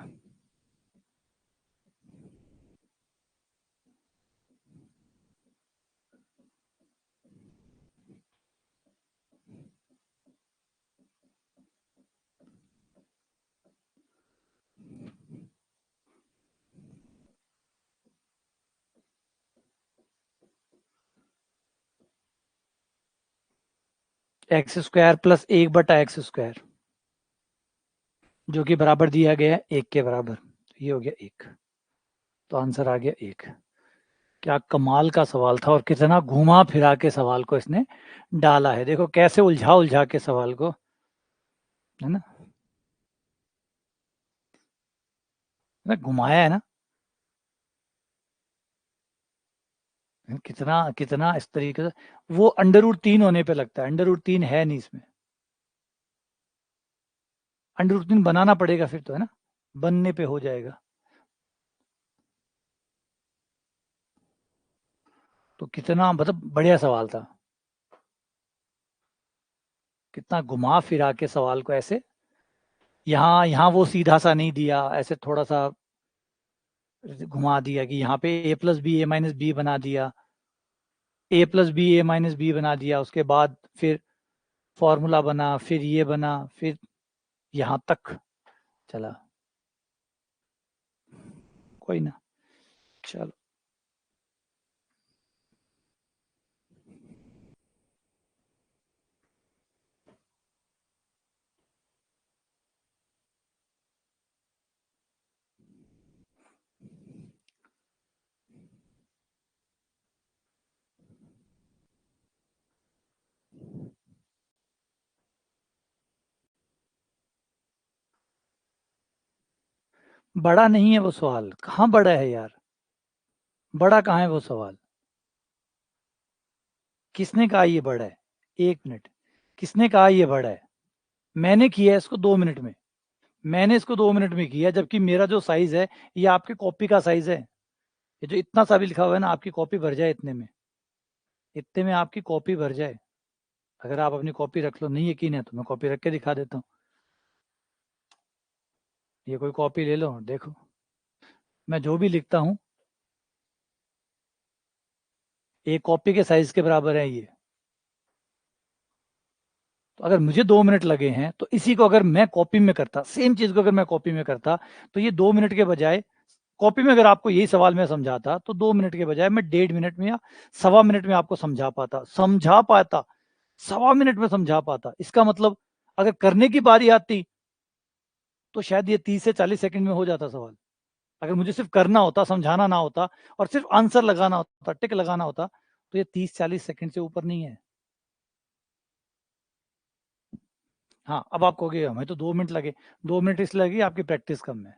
X square plus 1/x square, जो कि बराबर दिया गया है 1 के बराबर, ये हो गया 1, तो आंसर आ गया 1। क्या कमाल का सवाल था, और कितना घुमा फिरा के सवाल को इसने डाला है, देखो कैसे उलझा उलझा के सवाल को, है ना, घुमाया है ना। कितना कितना इस तरीके से, वो √3 होने पे लगता है, √3 है नहीं इसमें, √3 बनाना पड़ेगा फिर तो, है ना, बनने पे हो जाएगा। तो कितना मतलब बढ़िया सवाल था, कितना घुमा फिरा के सवाल को ऐसे, यहाँ यहाँ वो सीधा सा नहीं दिया, ऐसे थोड़ा सा घुमा दिया कि यहाँ पे a plus B A minus B बना दिया, a plus B A minus B बना दिया, उसके बाद फिर फॉर्मूला बना, फिर ये बना, फिर यहाँ तक चला। कोई ना, चलो। बड़ा नहीं है वो सवाल, कहाँ बड़ा है यार, बड़ा कहाँ है वो सवाल। किसने कहा ये बड़ा है? 1 मिनट, किसने कहा ये बड़ा है? मैंने किया इसको 2 मिनट में, मैंने इसको 2 मिनट में किया, जबकि मेरा जो साइज है ये आपकी कॉपी का साइज है। ये जो इतना सा भी लिखा हुआ है ना, आपकी कॉपी भर जाए इतने में, इतने में आपकी कॉपी भर जाए। अगर आप अपनी कॉपी रख लो, नहीं यकीन है तो मैं कॉपी रख के दिखा देता हूँ। ये कोई कॉपी ले लो, देखो मैं जो भी लिखता हूँ एक कॉपी के साइज के बराबर है ये। तो अगर मुझे 2 मिनट लगे हैं, तो इसी को अगर मैं कॉपी में करता, सेम चीज को अगर मैं कॉपी में करता, तो ये 2 मिनट के बजाय, कॉपी में अगर आपको यही सवाल मैं समझाता, तो 2 मिनट के बजाय मैं 1.5 मिनट में या 1.25 मिनट में आपको समझा पाता, 1.25 मिनट में समझा पाता। इसका मतलब अगर करने की बारी आती तो शायद ये 30 से 40 सेकंड में हो जाता सवाल। अगर मुझे सिर्फ करना होता, समझाना ना होता, और सिर्फ आंसर लगाना होता, टिक लगाना होता, तो ये 30-40 सेकंड से ऊपर नहीं है। हाँ, अब आप कहोगे हमें तो 2 मिनट लगे। 2 मिनट इसलिए लगी, आपकी प्रैक्टिस कम है।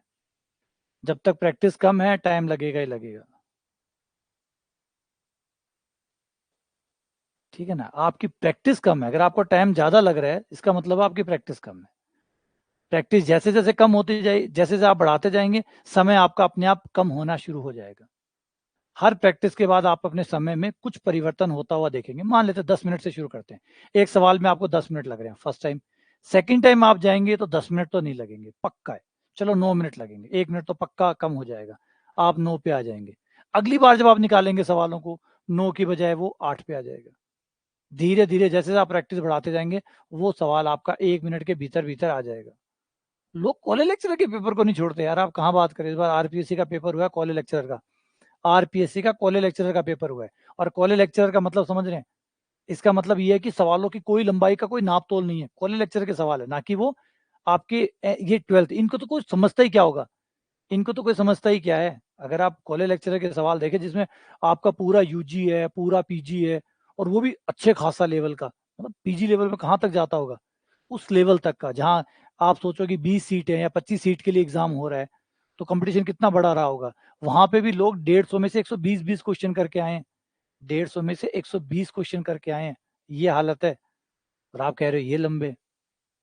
जब तक प्रैक्टिस कम है, टाइम लगेगा ही लगेगा। ठीक है ना, आपकी प्रैक्टिस कम है। अगर आपको टाइम ज्यादा लग रहा है, इसका मतलब आपकी प्रैक्टिस कम है। प्रैक्टिस जैसे जैसे कम होती जाए, जैसे जैसे आप बढ़ाते जाएंगे, समय आपका अपने आप कम होना शुरू हो जाएगा। हर प्रैक्टिस के बाद आप अपने समय में कुछ परिवर्तन होता हुआ देखेंगे। मान लेते हैं 10 मिनट से शुरू करते हैं, एक सवाल में आपको 10 मिनट लग रहे हैं फर्स्ट टाइम। सेकेंड टाइम आप जाएंगे तो 10 मिनट तो नहीं लगेंगे, पक्का है। चलो 9 मिनट लगेंगे, 1 मिनट तो पक्का कम हो जाएगा, आप 9 पे आ जाएंगे। अगली बार जब आप निकालेंगे सवालों को, 9 की बजाय वो 8 पे आ जाएगा। धीरे धीरे जैसे आप प्रैक्टिस बढ़ाते जाएंगे, वो सवाल आपका 1 मिनट के भीतर भीतर आ जाएगा। लोग कॉलेज लेक्चरर के पेपर को नहीं छोड़ते यार, आप कहाँ बात करें। इस बार आरपीएससी का पेपर हुआ है कॉलेज लेक्चरर का, आरपीएससी का कॉलेज लेक्चरर का पेपर हुआ है। और कॉलेज लेक्चरर का मतलब समझ रहे हैं? इसका मतलब ये है कि सवालों की कोई लंबाई का कोई नाप तोल नहीं है, कॉलेज लेक्चरर के सवाल है, ना कि वो आपके ये 12th। इनको तो कोई समझता ही क्या होगा, इनको तो कोई समझता ही क्या है। अगर आप कॉलेज लेक्चरर के सवाल देखें जिसमें आपका पूरा यूजी है, पूरा पीजी है, और वो भी अच्छे खासा लेवल का, मतलब पीजी लेवल में कहाँ तक जाता होगा, उस लेवल तक का, जहाँ आप सोचो कि 20 सीट है या 25 सीट के लिए एग्जाम हो रहा है, तो कंपटीशन कितना बड़ा रहा होगा। वहां पे भी लोग 150 में से 120 क्वेश्चन करके आए हैं, 150 में से 120 क्वेश्चन करके आए हैं। ये हालत है, और आप कह रहे हो ये लंबे,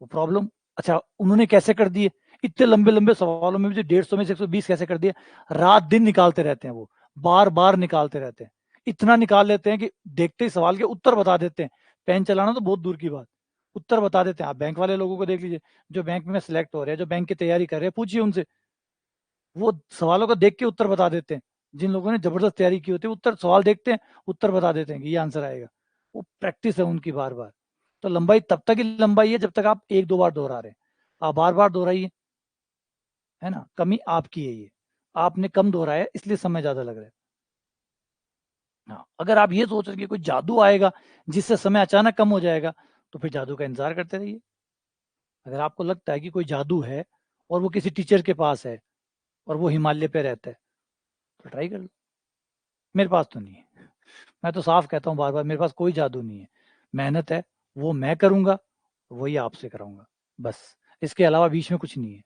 वो प्रॉब्लम। अच्छा, उन्होंने कैसे कर दिए? इतने लंबे लंबे सवालों में भी जो 150 में से 120 कैसे कर दिए? रात दिन निकालते रहते हैं वो, बार बार निकालते रहते हैं। इतना निकाल लेते हैं कि देखते ही सवाल के उत्तर बता देते हैं। पेन चलाना तो बहुत दूर की बात, उत्तर बता देते हैं। आप बैंक वाले लोगों को देख लीजिए, जो बैंक में सिलेक्ट हो रहे हैं, जो बैंक की तैयारी कर रहे हैं, पूछिए उनसे, वो सवालों को देख के उत्तर बता देते हैं। जिन लोगों ने जबरदस्त तैयारी की होती है, उत्तर सवाल देखते हैं, उत्तर बता देते हैं कि ये आंसर आएगा। वो प्रैक्टिस है उनकी बार बार। तो लंबाई तब तक ही लंबाई है जब तक आप एक दो बार दोहरा रहे हैं। आप बार बार दोहराइए, है ना, कमी आपकी है ये, आपने कम दोहराया है, इसलिए समय ज्यादा लग रहा है। हाँ, अगर आप ये सोच रहे कि कोई जादू आएगा जिससे समय अचानक कम हो जाएगा, तो फिर जादू का इंतजार करते रहिए। अगर आपको लगता है कि कोई जादू है और वो किसी टीचर के पास है और वो हिमालय पे रहता है, तो ट्राई कर लो। मेरे पास तो नहीं है, मैं तो साफ कहता हूँ बार बार, मेरे पास कोई जादू नहीं है। मेहनत है, वो मैं करूंगा, वही आपसे कराऊंगा, बस। इसके अलावा बीच में कुछ नहीं है,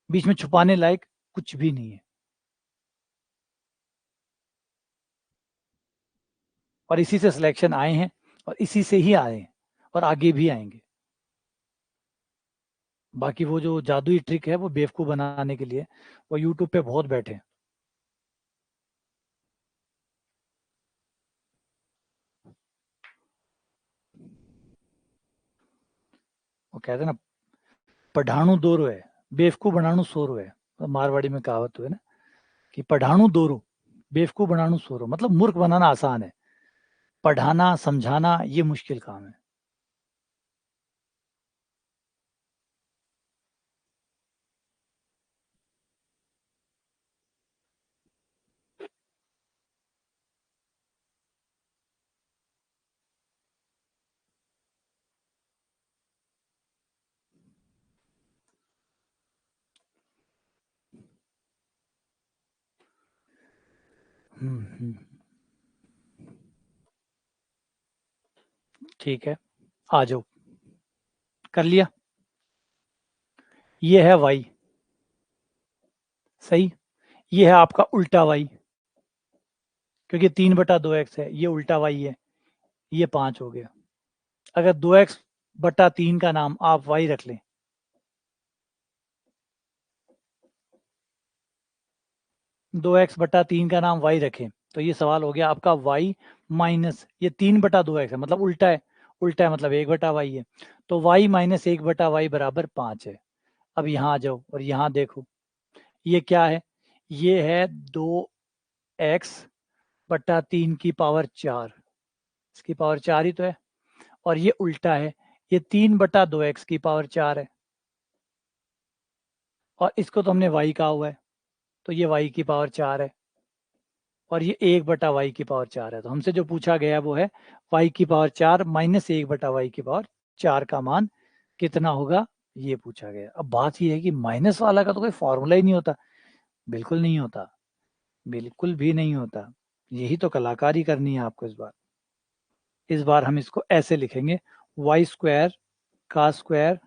बीच में छुपाने लायक कुछ भी नहीं है। और इसी से सिलेक्शन आए हैं, और इसी से ही आए हैं, और आगे भी आएंगे। बाकी वो जो जादुई ट्रिक है वो बेवकूफ बनाने के लिए, वो यूट्यूब पे बहुत बैठे हैं। वो कहते हैं ना, पढ़ाणु दोरो है, बेवकूफ बनाणु सोरो है। तो मारवाड़ी में कहावत है ना, कि पढ़ाणु दोरो, बेवकूफ बनाणु सोरो, मतलब मूर्ख बनाना आसान है, पढ़ाना समझाना ये मुश्किल काम है। ठीक है, आ जाओ। कर लिया? ये है वाई, सही। ये है आपका उल्टा y, क्योंकि 3/2x है, ये उल्टा y है, ये 5 हो गया। अगर 2x/3 का नाम आप y रख लें, 2x/3 का नाम y रखें, तो ये सवाल हो गया आपका y माइनस ये 3/2x है, मतलब उल्टा है, उल्टा है मतलब 1/y है, तो y माइनस 1/y बराबर 5 है। अब यहाँ आ जाओ और यहाँ देखो, ये क्या है, ये है 2x/3 की पावर 4, इसकी पावर 4 ही तो है, और ये उल्टा है, ये 3/2x की पावर 4 है, और इसको तो हमने y कहा हुआ है, तो ये y की पावर 4 है, और ये 1/y की पावर 4 है। तो हमसे जो पूछा गया वो है y की पावर 4 माइनस 1/y की पावर 4 का मान कितना होगा, ये पूछा गया। अब बात ये है कि माइनस वाला का तो कोई फॉर्मूला ही नहीं होता, बिल्कुल नहीं होता, बिल्कुल भी नहीं होता। यही तो कलाकारी करनी है आपको इस बार। इस बार हम इसको ऐसे लिखेंगे, वाई स्क्वायर का स्क्वायर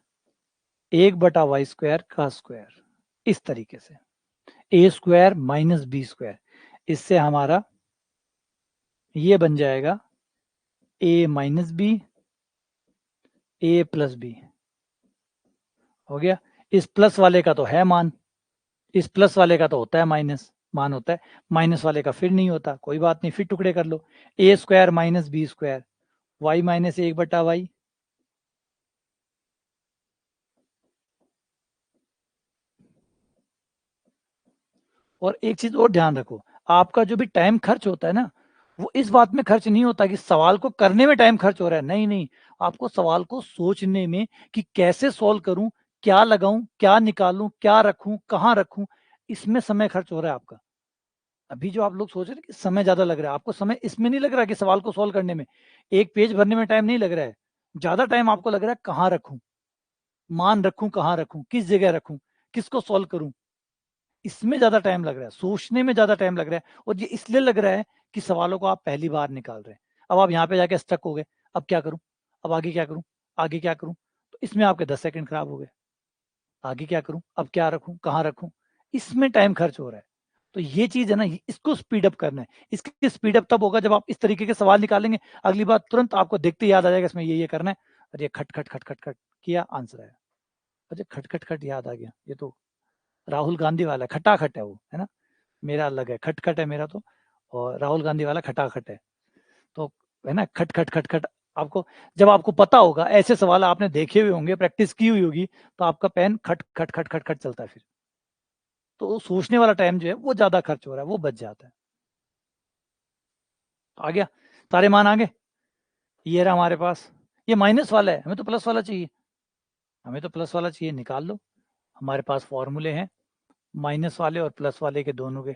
1/y² का स्क्वायर, इस तरीके से, ए स्क्वायर माइनस बी स्क्वायर, इससे हमारा ये बन जाएगा ए minus B, A plus B, हो गया। इस प्लस वाले का तो है मान, इस प्लस वाले का तो होता है माइनस, मान होता है, माइनस वाले का फिर नहीं होता, कोई बात नहीं, फिर टुकड़े कर लो, A square minus B square, Y minus 1/y, और एक चीज और ध्यान रखो, आपका जो भी टाइम खर्च होता है ना, वो इस बात में खर्च नहीं होता कि सवाल को करने में टाइम खर्च हो रहा है, नहीं नहीं, आपको सवाल को सोचने में कि कैसे सॉल्व करूं, क्या लगाऊं, क्या निकालूं, क्या रखूं, कहां रखूं, इसमें समय खर्च हो रहा है आपका। अभी जो आप लोग सोच रहे हैं कि समय ज्यादा लग रहा है, आपको समय इसमें नहीं लग रहा कि सवाल को सॉल्व करने में, एक पेज भरने में टाइम नहीं लग रहा है, ज्यादा टाइम आपको लग रहा है कहाँ रखूं, मान रखूं, कहाँ रखूं, किस जगह रखूं, किसको सॉल्व करूं, इसमें ज्यादा टाइम लग रहा है, सोचने में ज्यादा टाइम लग रहा है, और ये इसलिए लग रहा है कि सवालों को आप पहली बार निकाल रहे हैं। अब आप यहाँ पे जाके स्टक हो गए, अब क्या करूं, अब आगे क्या करूं, आगे क्या करूं, तो इसमें आपके 10 सेकंड खराब हो गए, आगे क्या करूं, अब क्या रखूं, कहाँ रखूं, इसमें टाइम खर्च हो रहा है। तो ये चीज है ना, इसको स्पीड अप करना है। इसकी स्पीड अप तब होगा जब आप इस तरीके के सवाल निकालेंगे, अगली बार तुरंत आपको देखते याद आ जाएगा इसमें ये करना है, और ये खट खट खट खट खट किया, आंसर आया, अरे खट खट खट याद आ गया, ये तो राहुल गांधी वाला खटाखट है वो, है ना, मेरा अलग है, खटखट है मेरा तो, और राहुल गांधी वाला खटाखट है, तो है ना, खट खट खट खट। आपको जब आपको पता होगा, ऐसे सवाल आपने देखे हुए होंगे, प्रैक्टिस की हुई होगी, तो आपका पेन खट खट खट खट खट चलता है फिर, तो सोचने वाला टाइम जो है वो ज्यादा खर्च हो रहा है, वो बच जाता है। आ गया, सारे मान आ गए, ये रहा हमारे पास, ये माइनस वाला है, हमें तो प्लस वाला चाहिए, हमें तो प्लस वाला चाहिए, निकाल लो, हमारे पास फॉर्मूले हैं माइनस वाले और प्लस वाले के दोनों के।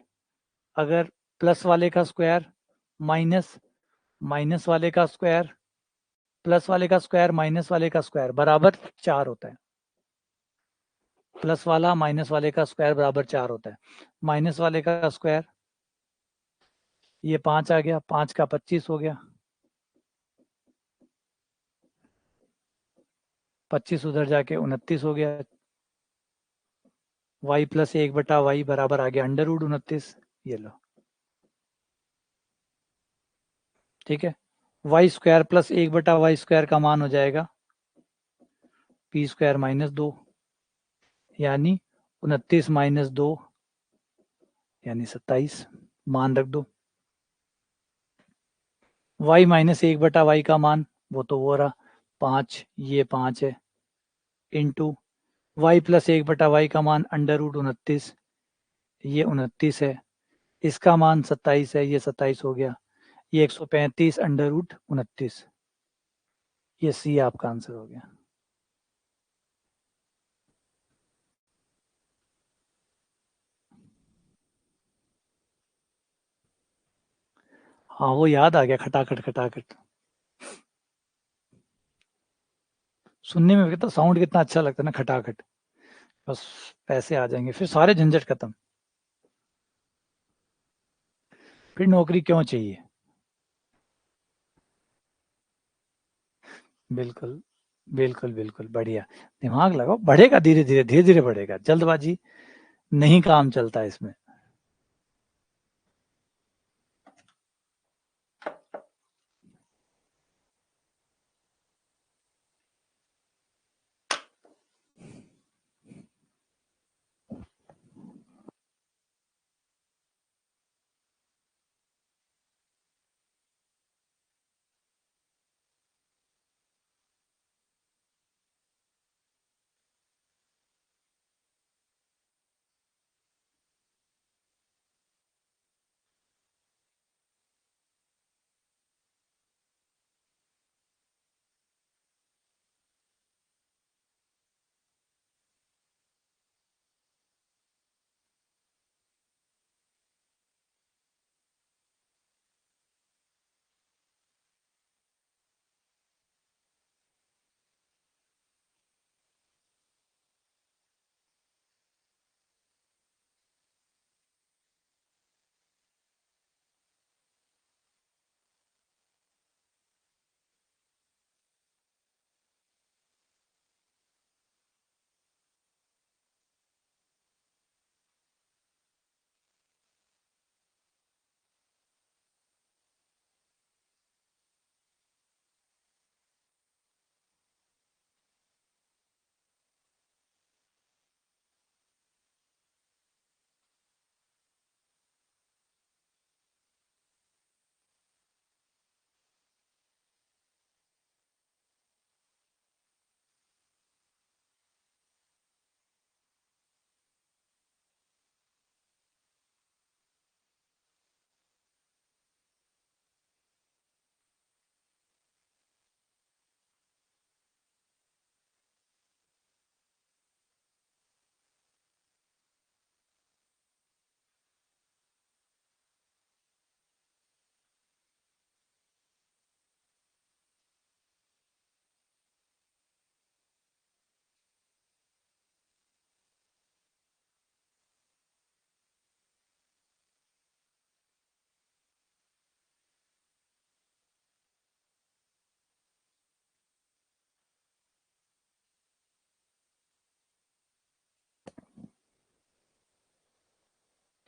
अगर प्लस वाले का स्क्वायर माइनस माइनस वाले का स्क्वायर प्लस वाले का स्क्वायर माइनस वाले का स्क्वायर बराबर 4 होता है, प्लस वाला माइनस वाले का स्क्वायर बराबर 4 होता है, माइनस वाले का स्क्वायर, ये 5 आ गया, 5 का 25 हो गया, 25 उधर जाके 29 हो गया, y प्लस 1/y बराबर आ गया √29, ये लो, ठीक है। वाई स्क्वायर प्लस 1/y² का मान हो जाएगा p² माइनस 2, यानी 29 माइनस 2 यानी 27, मान रख दो। y माइनस 1/y का मान, वो तो वो रहा 5, ये 5 है, इंटू वाई प्लस 1/y का मान √29, ये 29 है, इसका मान 27 है, ये 27 हो गया, ये 135 √29, ये सी आपका आंसर हो गया। हाँ वो याद आ गया, खटाखट खटाखट, सुनने में कितना साउंड कितना अच्छा लगता है ना, खटाखट, बस पैसे आ जाएंगे, फिर सारे झंझट खत्म, फिर नौकरी क्यों चाहिए। बिल्कुल बिल्कुल बिल्कुल, बढ़िया, दिमाग लगाओ, बढ़ेगा धीरे धीरे, धीरे धीरे बढ़ेगा, जल्दबाजी नहीं काम चलता इसमें।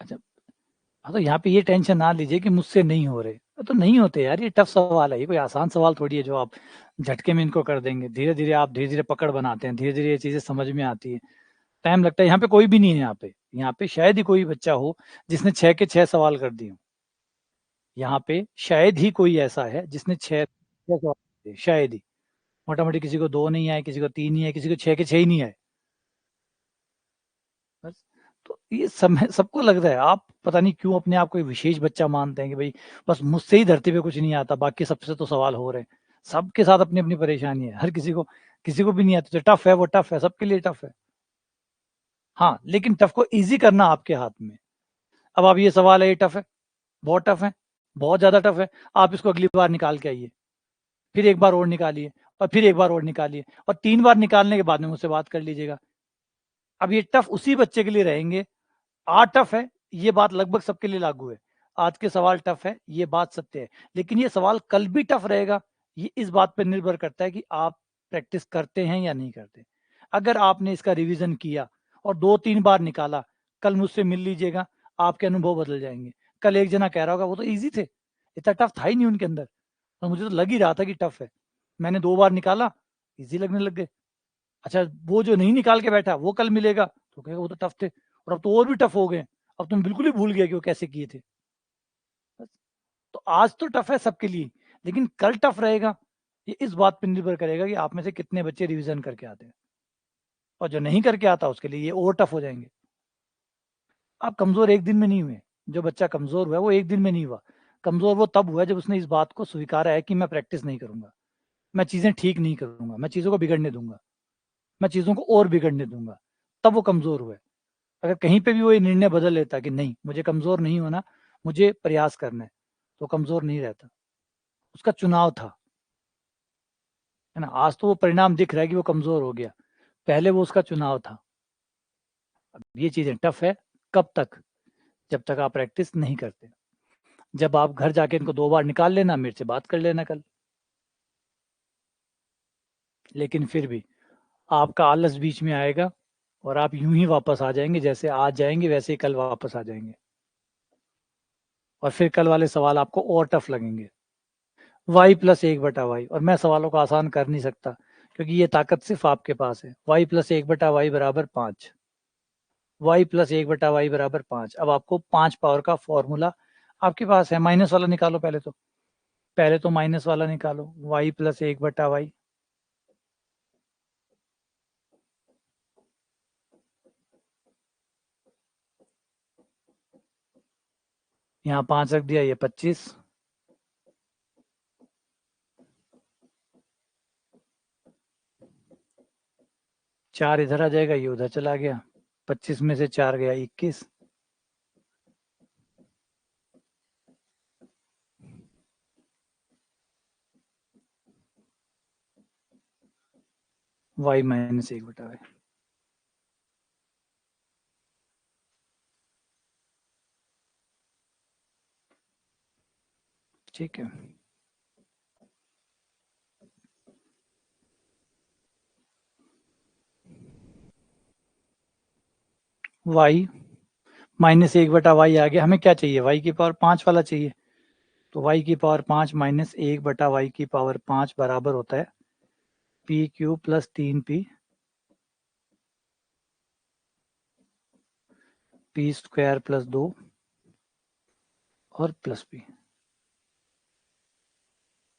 अच्छा, हाँ, तो यहाँ पे ये टेंशन ना लीजिए कि मुझसे नहीं हो रहे, तो नहीं होते यार, ये टफ सवाल है, ये कोई आसान सवाल थोड़ी है जो आप झटके में इनको कर देंगे। धीरे धीरे आप धीरे धीरे पकड़ बनाते हैं, धीरे धीरे ये चीजें समझ में आती है, टाइम लगता है। यहाँ पे कोई भी नहीं है, यहाँ पे शायद ही कोई बच्चा हो जिसने 6 के 6 सवाल कर दिए हों। यहाँ पे शायद ही कोई ऐसा है जिसने 6 सवाल कर दिए, शायद ही। मोटा-मोटी किसी को 2 नहीं आए, किसी को 3 नहीं आए, किसी को 6 के 6 ही नहीं आए। बस, तो ये समय सबको लगता है, आप पता नहीं क्यों अपने आप को एक विशेष बच्चा मानते हैं कि भई बस मुझसे ही धरती पे कुछ नहीं आता, बाकी सबसे तो सवाल हो रहे हैं। सबके साथ अपनी-अपनी परेशानी है, हर किसी को भी नहीं आती, तो टफ है, वो टफ है, सबके लिए टफ है। हाँ, लेकिन टफ को ईज़ी करना आपके हाथ में। अब आप ये सवाल है, ये टफ है, बहुत टफ है, बहुत ज़्यादा टफ है, आप इसको अगली बार निकाल के आइए। फिर एक बार और निकालिए और फिर एक बार और निकालिए और 3 बार निकालने के बाद में मुझसे बात कर लीजिएगा। अब ये टफ उसी बच्चे के लिए रहेंगे, आज टफ है, ये बात लगभग सबके लिए लागू है। आज के सवाल टफ है, ये बात सत्य है। लेकिन ये सवाल कल भी टफ रहेगा, ये इस बात पे निर्भर करता है कि आप प्रैक्टिस करते हैं या नहीं करते। अगर आपने इसका रिवीजन किया और 2-3 बार निकाला, कल मुझसे मिल लीजिएगा, आपके अनुभव बदल जाएँगे। कल एक जना कह रहा होगा, वो तो ईज़ी थे, इतना टफ था ही नहीं उनके अंदर और मुझे तो लग ही रहा था कि टफ है। मैंने 2 बार निकाला, ईज़ी लगने लग गए। अच्छा, वो जो नहीं निकाल के बैठा, वो कल मिलेगा, तो कहेगा वो तो टफ थे और अब तो और भी टफ हो गए। अब तुम बिल्कुल ही भूल गए कि वो कैसे किए थे। बस, तो आज तो टफ है सबके लिए, लेकिन कल टफ रहेगा, ये इस बात पे निर्भर करेगा कि आप में से कितने बच्चे रिवीजन करके आते हैं और जो नहीं करके आता उसके लिए ये और टफ हो जाएँगे। आप कमज़ोर एक दिन में नहीं हुए, जो बच्चा कमज़ोर हुआ है वो एक दिन में नहीं हुआ। कमज़ोर वो तब हुआ है जब उसने इस बात को स्वीकारा है कि मैं प्रैक्टिस नहीं करूँगा, मैं चीज़ें ठीक नहीं करूँगा, मैं चीज़ों को बिगड़ने दूँगा, मैं चीज़ों को और बिगड़ने दूँगा, तब वो कमज़ोर हुआ है। अगर कहीं पे भी वो ये निर्णय बदल लेता कि नहीं, मुझे कमज़ोर नहीं होना, मुझे प्रयास करना है, तो कमज़ोर नहीं रहता। उसका चुनाव था, है ना? आज तो वो परिणाम दिख रहा है कि वो कमज़ोर हो गया, पहले वो उसका चुनाव था। अब ये चीज़ें टफ़ है, कब तक? जब तक आप प्रैक्टिस नहीं करते। जब आप घर जाके इनको 2 बार निकाल लेना, मेरे से बात कर लेना कल। लेकिन फिर भी आपका आलस बीच में आएगा, और आप यूं ही वापस आ जाएंगे, जैसे आज जाएंगे वैसे ही कल वापस आ जाएंगे। और फिर कल वाले सवाल आपको और टफ लगेंगे। वाई प्लस एक बटा वाई, और मैं सवालों को आसान कर नहीं सकता क्योंकि ये ताकत सिर्फ आपके पास है। वाई प्लस एक बटा वाई बराबर 5, वाई प्लस एक बटा वाई बराबर 5। अब आपको 5 पावर का फॉर्मूला आपके पास है, माइनस वाला निकालो पहले तो। पहले तो माइनस वाला निकालो, वाई प्लस एक बटा वाई, यहाँ 5 रख दिया, ये 25, चार इधर आ जाएगा, ये उधर चला गया, 25 में से 4 गया 21। वाई माइनस एक बटा वाई। ठीक है, वाई माइनस एक बटा वाई आ गया। हमें क्या चाहिए, वाई की पावर 5 वाला चाहिए। तो वाई की पावर 5 माइनस एक बटा वाई की पावर 5 बराबर होता है P Q plus 3 P square plus 2 और प्लस पी।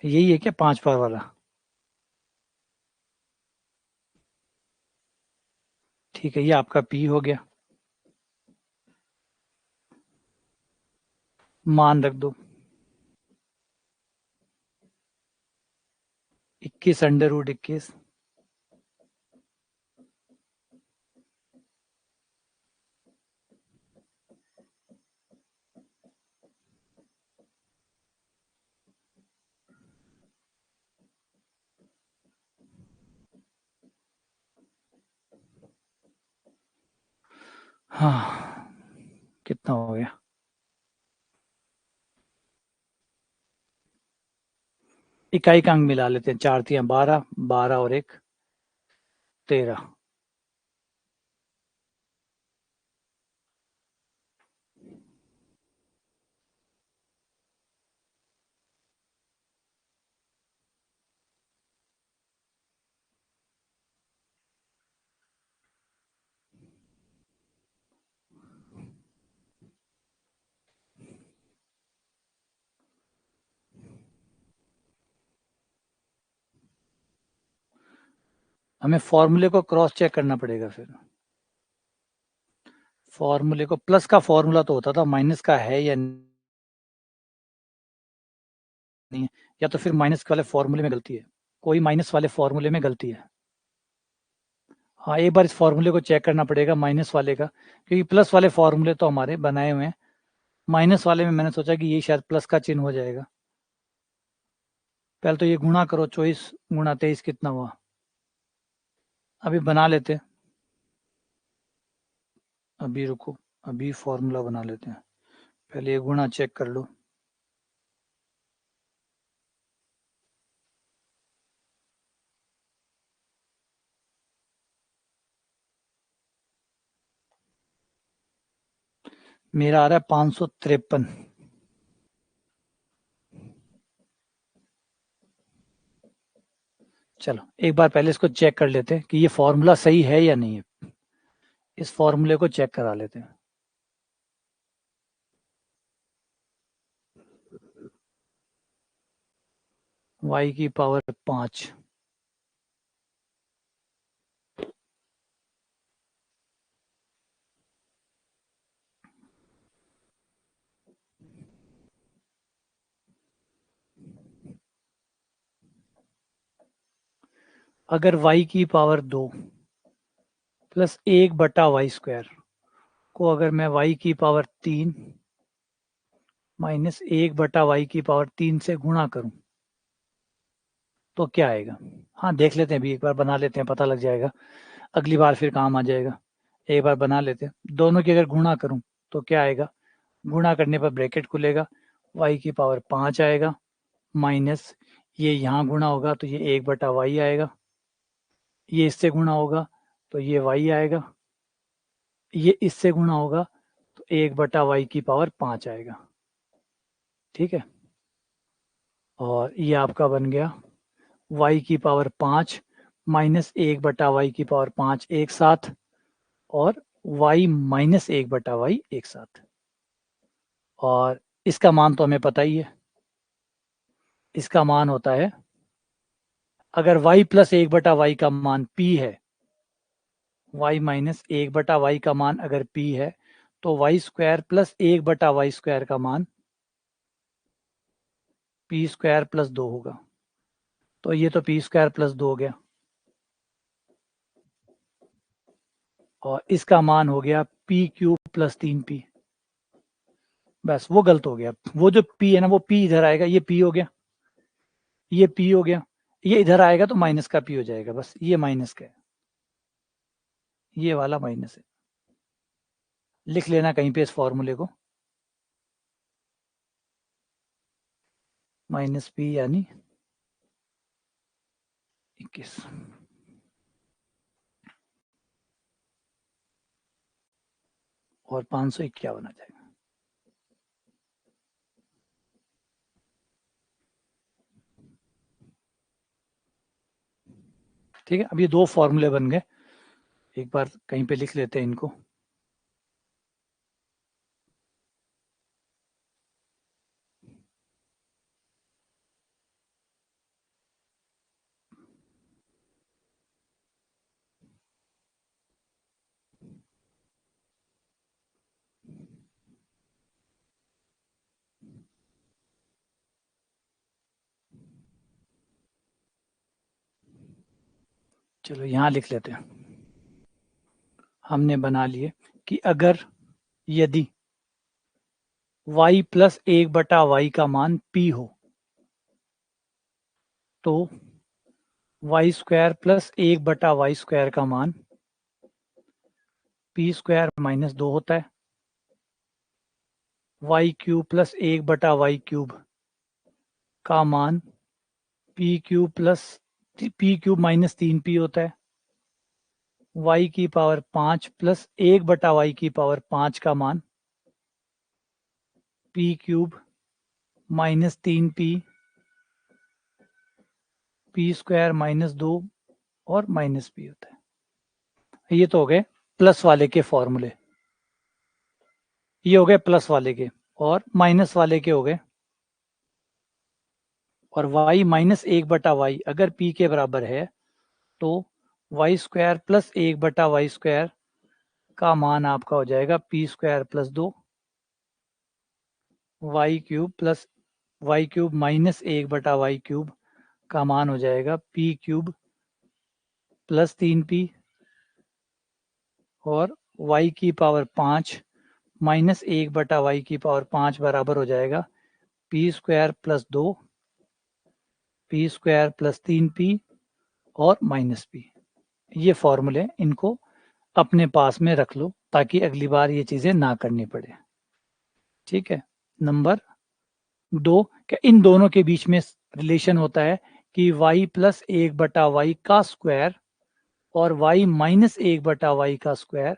यही है क्या 5 पावर वाला? ठीक है, ये आपका पी हो गया, मान रख दो 21 अंडर रूट 21। हाँ, कितना हो गया? इकाई का अंक मिला लेते हैं, 4 तिया 12, 12 और 1 13। हमें फॉर्मूले को क्रॉस चेक करना पड़ेगा फिर। फॉर्मूले को, प्लस का फॉर्मूला तो होता था, माइनस का है या नहीं है, या तो फिर माइनस वाले फॉर्मूले में गलती है, कोई माइनस वाले फॉर्मूले में गलती है। हाँ, एक बार इस फॉर्मूले को चेक करना पड़ेगा माइनस वाले का, क्योंकि प्लस वाले फॉर्मूले तो हमारे बनाए हुए हैं, माइनस वाले में मैंने सोचा कि ये शायद प्लस का चिन्ह हो जाएगा। पहले तो ये गुणा करो, 24 गुणा 23 कितना हुआ? अभी बना लेते हैं, अभी रुको, अभी फॉर्मूला बना लेते हैं, पहले ये गुणा चेक कर लो। मेरा आ रहा है 553। चलो एक बार पहले इसको चेक कर लेते हैं कि ये फॉर्मूला सही है या नहीं है। इस फॉर्मूले को चेक करा लेते हैं। y की पावर 5, अगर y की पावर 2 प्लस 1/y² को अगर मैं y की पावर 3 माइनस 1/y की पावर 3 से गुणा करूं तो क्या आएगा? हाँ देख लेते हैं, अभी एक बार बना लेते हैं, पता लग जाएगा, अगली बार फिर काम आ जाएगा। एक बार बना लेते हैं, दोनों की अगर गुणा करूं तो क्या आएगा? गुणा करने पर ब्रैकेट खुलेगा, y की पावर 5 आएगा, माइनस ये यहाँ गुणा होगा तो ये 1/y आएगा, ये इससे गुणा होगा तो ये y आएगा, ये इससे गुणा होगा तो 1/y की पावर 5 आएगा, ठीक है। और ये आपका बन गया y की पावर 5 माइनस 1/y की पावर 5 एक साथ, और y माइनस 1/y एक साथ। और इसका मान तो हमें पता ही है, इसका मान होता है, अगर y प्लस 1/y का मान p है, y माइनस 1/y का मान अगर p है, तो y square plus 1/y square का मान p स्क्वायर प्लस 2 होगा। तो ये तो p स्क्वायर प्लस 2 हो गया, और इसका मान हो गया p क्यूब प्लस 3p। बस वो गलत हो गया, वो जो p है ना वो p इधर आएगा, ये p हो गया, ये p हो गया, ये इधर आएगा तो माइनस का p हो जाएगा, बस ये माइनस का है, ये वाला माइनस है। लिख लेना कहीं पे इस फॉर्मूले को, माइनस p यानी 21, और 551 आ जाएगा। ठीक है, अब ये दो फॉर्मूले बन गए, एक बार कहीं पे लिख लेते हैं इनको। चलो यहां लिख लेते हैं, हमने बना लिए कि अगर यदि y प्लस 1/y का मान p हो, तो y square plus 1/y square का मान p स्क्वायर माइनस 2 होता है, y cube plus 1/y cube का मान p cube plus p cube minus 3p होता है, y की पावर 5 प्लस 1/y की पावर 5 का मान p cube minus 3p p square minus 2 और माइनस p होता है। ये तो हो गए प्लस वाले के फॉर्मूले, ये हो गए प्लस वाले के, और माइनस वाले के हो गए। और y माइनस 1/y अगर p के बराबर है, तो y square plus 1/y square का मान आपका हो जाएगा p square plus 2, y cube plus y cube minus 1/y cube का मान हो जाएगा p क्यूब प्लस 3p, और y की पावर 5 माइनस 1/y की पावर 5 बराबर हो जाएगा p square plus 2, p square plus 3p और माइनस p। ये फॉर्मूले, इनको अपने पास में रख लो ताकि अगली बार ये चीजें ना करनी पड़े। ठीक है, नंबर 2, क्या इन दोनों के बीच में रिलेशन होता है कि y प्लस 1/y का स्क्वायर और y माइनस 1/y का स्क्वायर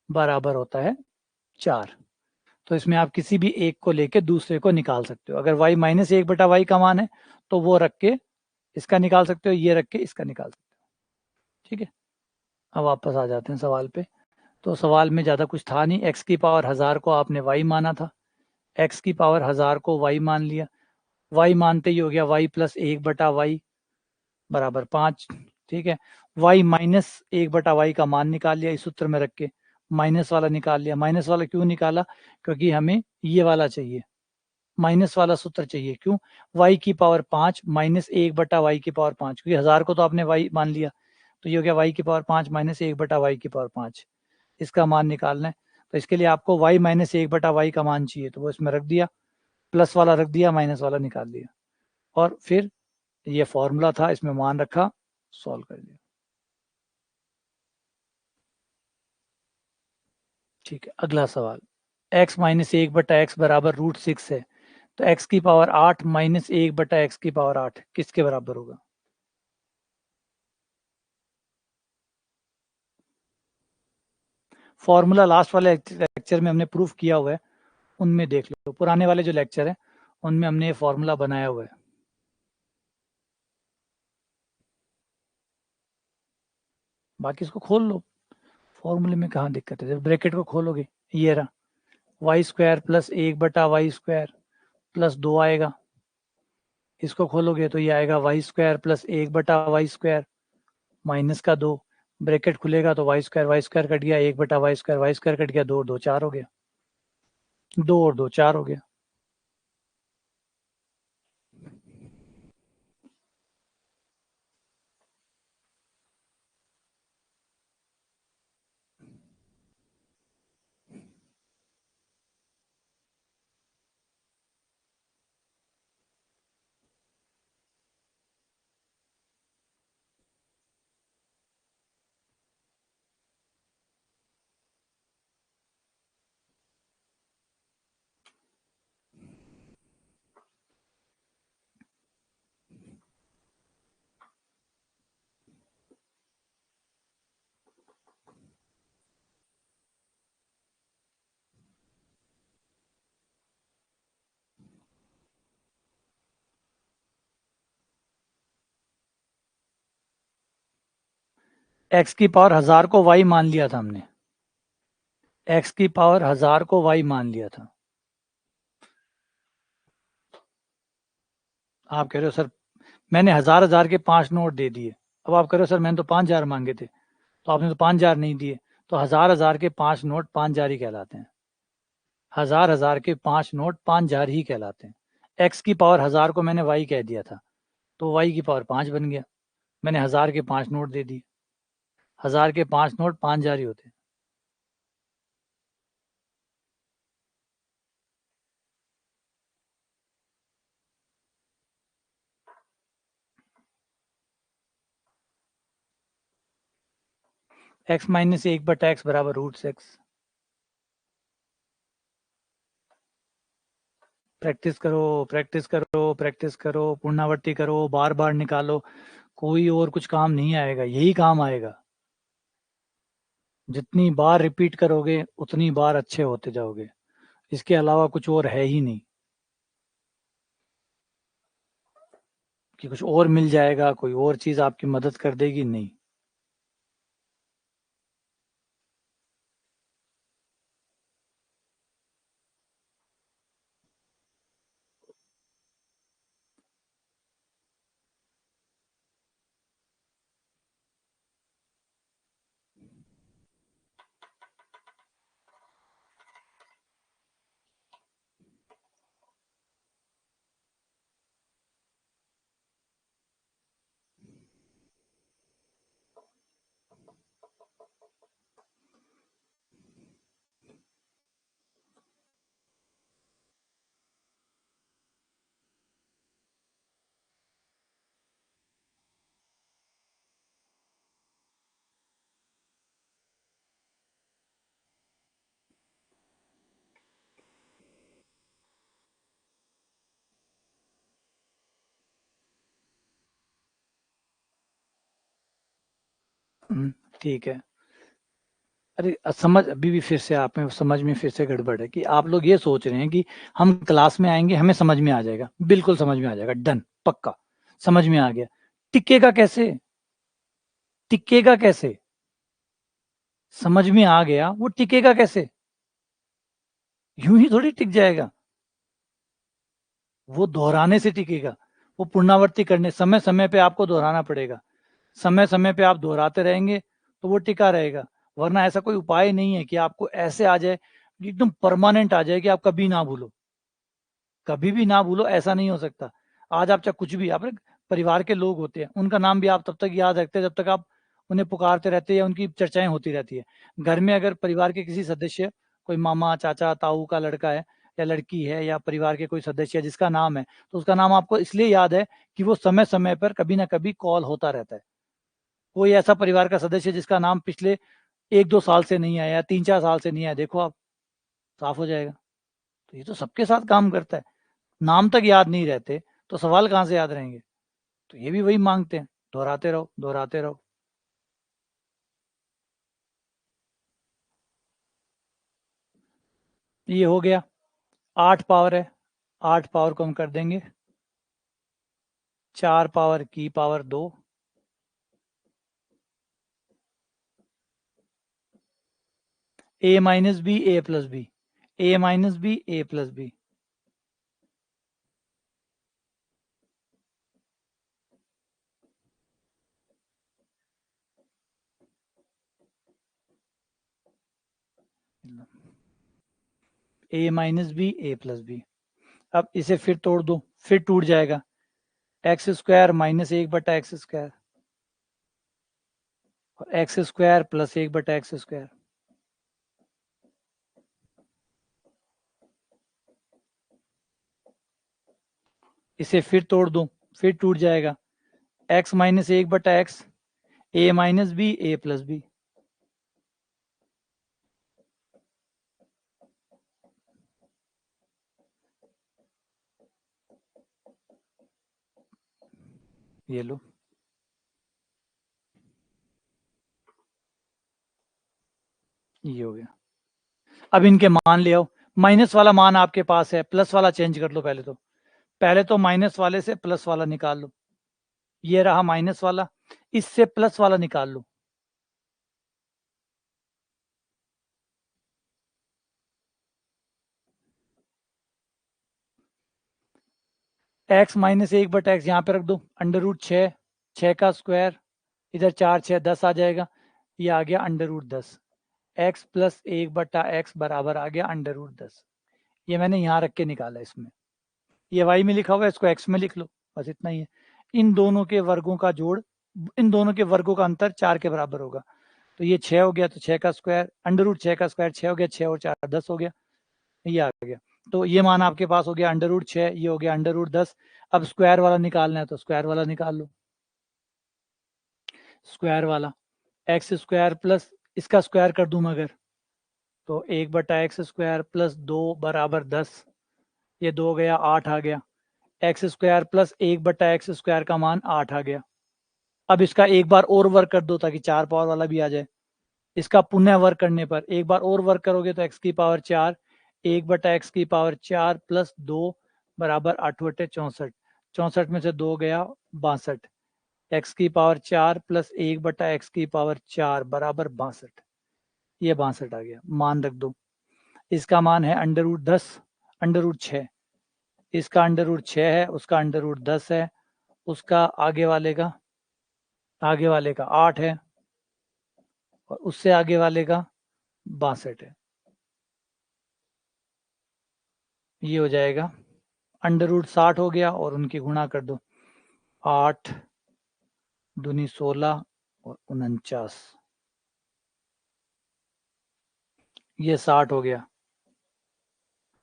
बराबर होता है 4। तो इसमें आप किसी भी एक को लेके दूसरे को निकाल सकते हो। अगर y माइनस 1/y का मान है तो वो रख के इसका निकाल सकते हो, ये रख के इसका निकाल सकते हो। ठीक है, अब वापस आ जाते हैं सवाल पे। तो सवाल में ज़्यादा कुछ था नहीं, x की पावर 1000 को आपने y माना था, x की पावर 1000 को y मान लिया, y मानते ही हो गया y प्लस 1/y बराबर 5। ठीक है, y माइनस 1/y का मान निकाल लिया इस सूत्र में रख के, माइनस वाला निकाल लिया। माइनस वाला क्यों निकाला? क्योंकि हमें ये वाला चाहिए, माइनस वाला सूत्र चाहिए। क्यों? y की पावर 5 माइनस 1/y की पावर 5, क्योंकि 1000 को तो आपने y मान लिया, तो ये हो गया y की पावर 5 माइनस 1/y की पावर 5, इसका मान निकालना है। तो इसके लिए आपको y माइनस 1/y का मान चाहिए, तो वो इसमें रख दिया, प्लस वाला रख दिया, माइनस वाला निकाल दिया, और फिर ये फॉर्मूला था, इसमें मान रखा, सॉल्व कर दिया। ठीक है, अगला सवाल, x माइनस 1/x बराबर √6 है, तो x की पावर 8 माइनस 1/x की पावर 8 किसके बराबर होगा? फॉर्मूला लास्ट वाले लेक्चर में हमने प्रूफ किया हुआ है, उनमें देख लो, पुराने वाले जो लेक्चर है उनमें हमने ये फॉर्मूला बनाया हुआ है। बाकी इसको खोल लो, फॉर्मूले में कहाँ दिक्कत है। जब ब्रैकेट को खोलोगे ये रहा, Y square plus 1/y² plus 2 आएगा। इसको खोलोगे तो ये आएगा Y square plus 1/y² minus का 2, ब्रैकेट खुलेगा तो वाई स्क्वायर कट गया, 1/y², वाई स्क्वायर कट गया, 2 और 2 4 हो गया, 2 और 2 4 हो गया। x की पावर 1000 को y मान लिया था हमने, x की पावर 1000 को y मान लिया था। आप कह रहे हो सर मैंने 1000 के 5 नोट दे दिए, अब आप कह रहे हो सर मैंने तो 5000 मांगे थे, तो आपने तो 5000 नहीं दिए, तो 1000 के 5 नोट 5000 ही कहलाते हैं। 1000 के 5 नोट 5000 ही कहलाते हैं। x की पावर 1000 को मैंने y कह दिया था, तो y की पावर 5 बन गया। मैंने 1000 के 5 नोट दे दिए, 1000 के 5 नोट 5000 ही होते हैं। x माइनस 1/x बराबर √x। प्रैक्टिस करो, प्रैक्टिस करो, प्रैक्टिस करो, पुनरावृत्ति करो, बार बार निकालो, कोई और कुछ काम नहीं आएगा, यही काम आएगा। जितनी बार रिपीट करोगे उतनी बार अच्छे होते जाओगे, इसके अलावा कुछ और है ही नहीं कि कुछ और मिल जाएगा, कोई और चीज आपकी मदद कर देगी, नहीं। ठीक है। अरे समझ अभी भी फिर से आप में समझ में फिर से गड़बड़ है कि आप लोग ये सोच रहे हैं कि हम क्लास में आएंगे हमें समझ में आ जाएगा। बिल्कुल समझ में आ जाएगा, डन, पक्का समझ में आ गया। टिकेगा कैसे? टिकेगा कैसे? समझ में आ गया, वो टिकेगा कैसे? यूं ही थोड़ी टिक जाएगा, वो दोहराने से टिकेगा। वो पुनरावृत्ति करने, समय समय पे आपको दोहराना पड़ेगा। समय समय पे आप दोहराते रहेंगे तो वो टिका रहेगा। वरना ऐसा कोई उपाय नहीं है कि आपको ऐसे आ जाए, एकदम परमानेंट आ जाए कि आप कभी ना भूलो, कभी भी ना भूलो, ऐसा नहीं हो सकता। आज आप चाहे कुछ भी, अपने परिवार के लोग होते हैं उनका नाम भी आप तब तक याद रखते हैं जब तक आप उन्हें पुकारते रहते हैं या उनकी चर्चाएं होती रहती है। घर में अगर परिवार के किसी सदस्य, कोई मामा चाचा ताऊ का लड़का है या लड़की है, या परिवार के कोई सदस्य जिसका नाम है, तो उसका नाम आपको इसलिए याद है कि वो समय समय पर कभी ना कभी कॉल होता रहता है। कोई ऐसा परिवार का सदस्य जिसका नाम पिछले 1-2 साल से नहीं आया, 3-4 साल से नहीं आया, देखो आप, साफ हो जाएगा। तो ये तो सबके साथ काम करता है। नाम तक याद नहीं रहते तो सवाल कहाँ से याद रहेंगे? तो ये भी वही मांगते हैं, दोहराते रहो, दोहराते रहो। ये हो गया, 8 पावर है, 8 पावर को हम कर देंगे 4 पावर की power 2, a minus B A plus B, a minus B A plus B. a minus B A plus B. अब इसे फिर तोड़ दो, फिर टूट जाएगा, एक्स स्क्वायर माइनस 1/x², और एक्स स्क्वायर प्लस 1/x²। इसे फिर तोड़ दो, फिर टूट जाएगा, x minus 1/x, a minus B A plus B. ये लो, ये हो गया। अब इनके मान ले आओ, माइनस वाला मान आपके पास है, प्लस वाला चेंज कर लो पहले तो माइनस वाले से प्लस वाला निकाल लो, ये रहा माइनस वाला, इससे प्लस वाला निकाल लो। x माइनस 1/x यहाँ पे रख दो, √6, 6 का स्क्वायर, इधर 4 6 10 आ जाएगा, ये आ गया √10। x प्लस 1/x बराबर आ गया √10। ये मैंने यहाँ रख के निकाला, इसमें ये y में लिखा हुआ है, इसको x में लिख लो, बस इतना ही है। इन दोनों के वर्गों का जोड़, इन दोनों के वर्गों का अंतर 4 के बराबर होगा, तो ये 6 हो गया, तो 6 का स्क्वायर, √6 का स्क्वायर 6 हो गया, 6 और 4 10 हो गया, ये आ गया। तो ये मान आपके पास हो गया √6, ये हो गया √10। अब स्क्वायर वाला निकालना है तो स्क्वायर वाला निकाल लो, स्क्वायर वाला एक्स स्क्वायर प्लस इसका स्क्वायर कर दूं मगर, तो 1/x² प्लस 2 बराबर 10, ये 2 गया 8 आ गया, एक्स स्क्वायर प्लस 1/x² का मान 8 आ गया। अब इसका एक बार और वर्क कर दो ताकि 4 पावर वाला भी आ जाए। इसका पुनः वर्क करने पर, एक बार और वर्क करोगे तो x की पावर 4, 1/x की पावर 4 प्लस 2 बराबर 8/64, 64 में से 2 गया 62, x की पावर 4 प्लस 1/x की पावर 4 बराबर 62, ये 62 आ गया, मान रख दो। इसका मान है √10, √6, इसका √6 है, उसका √10 है, उसका आगे वाले का 8 है, और उससे आगे वाले का 62 है। ये हो जाएगा √60 हो गया, और उनकी गुणा कर दो, 8 दूनी 16 और 49, ये 60 हो गया।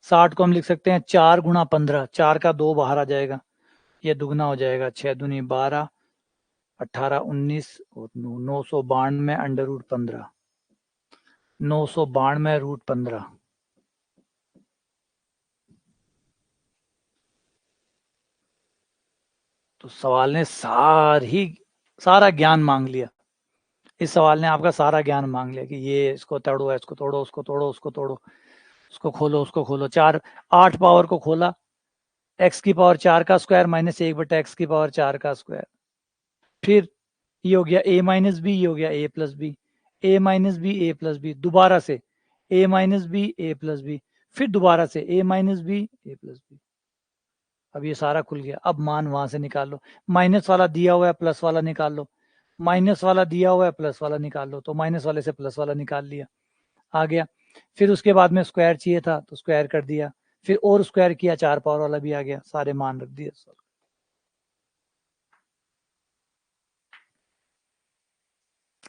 60 को हम लिख सकते हैं 4 गुणा 15, 4 का 2 बाहर आ जाएगा, ये दुगना हो जाएगा, 6 दूनी 12, 18 19 और 992 √15, 992 √15। तो सवाल ने सारा ज्ञान मांग लिया, इस सवाल ने आपका सारा ज्ञान मांग लिया कि ये इसको तोड़ो, इसको तोड़ो, उसको तोड़ो, उसको तोड़ो, उसको खोलो, उसको खोलो। 4 8 पावर को खोला, x की पावर 4 का स्क्वायर माइनस 1/x की पावर 4 का स्क्वायर, फिर ये हो गया a माइनस बी, ये हो गया a plus B, a minus B A plus B, दोबारा से a minus B A plus B, फिर दोबारा से a minus B A plus B. अब ये सारा खुल गया, अब मान वहां से निकाल लो, माइनस वाला दिया हुआ है, प्लस वाला निकाल लो, माइनस वाला दिया हुआ है, प्लस वाला निकाल लो, तो माइनस वाले से प्लस वाला निकाल लिया, आ गया। फिर उसके बाद में स्क्वायर चाहिए था तो स्क्वायर कर दिया, फिर और स्क्वायर किया, 4 पावर वाला भी आ गया, सारे मान रख दिए।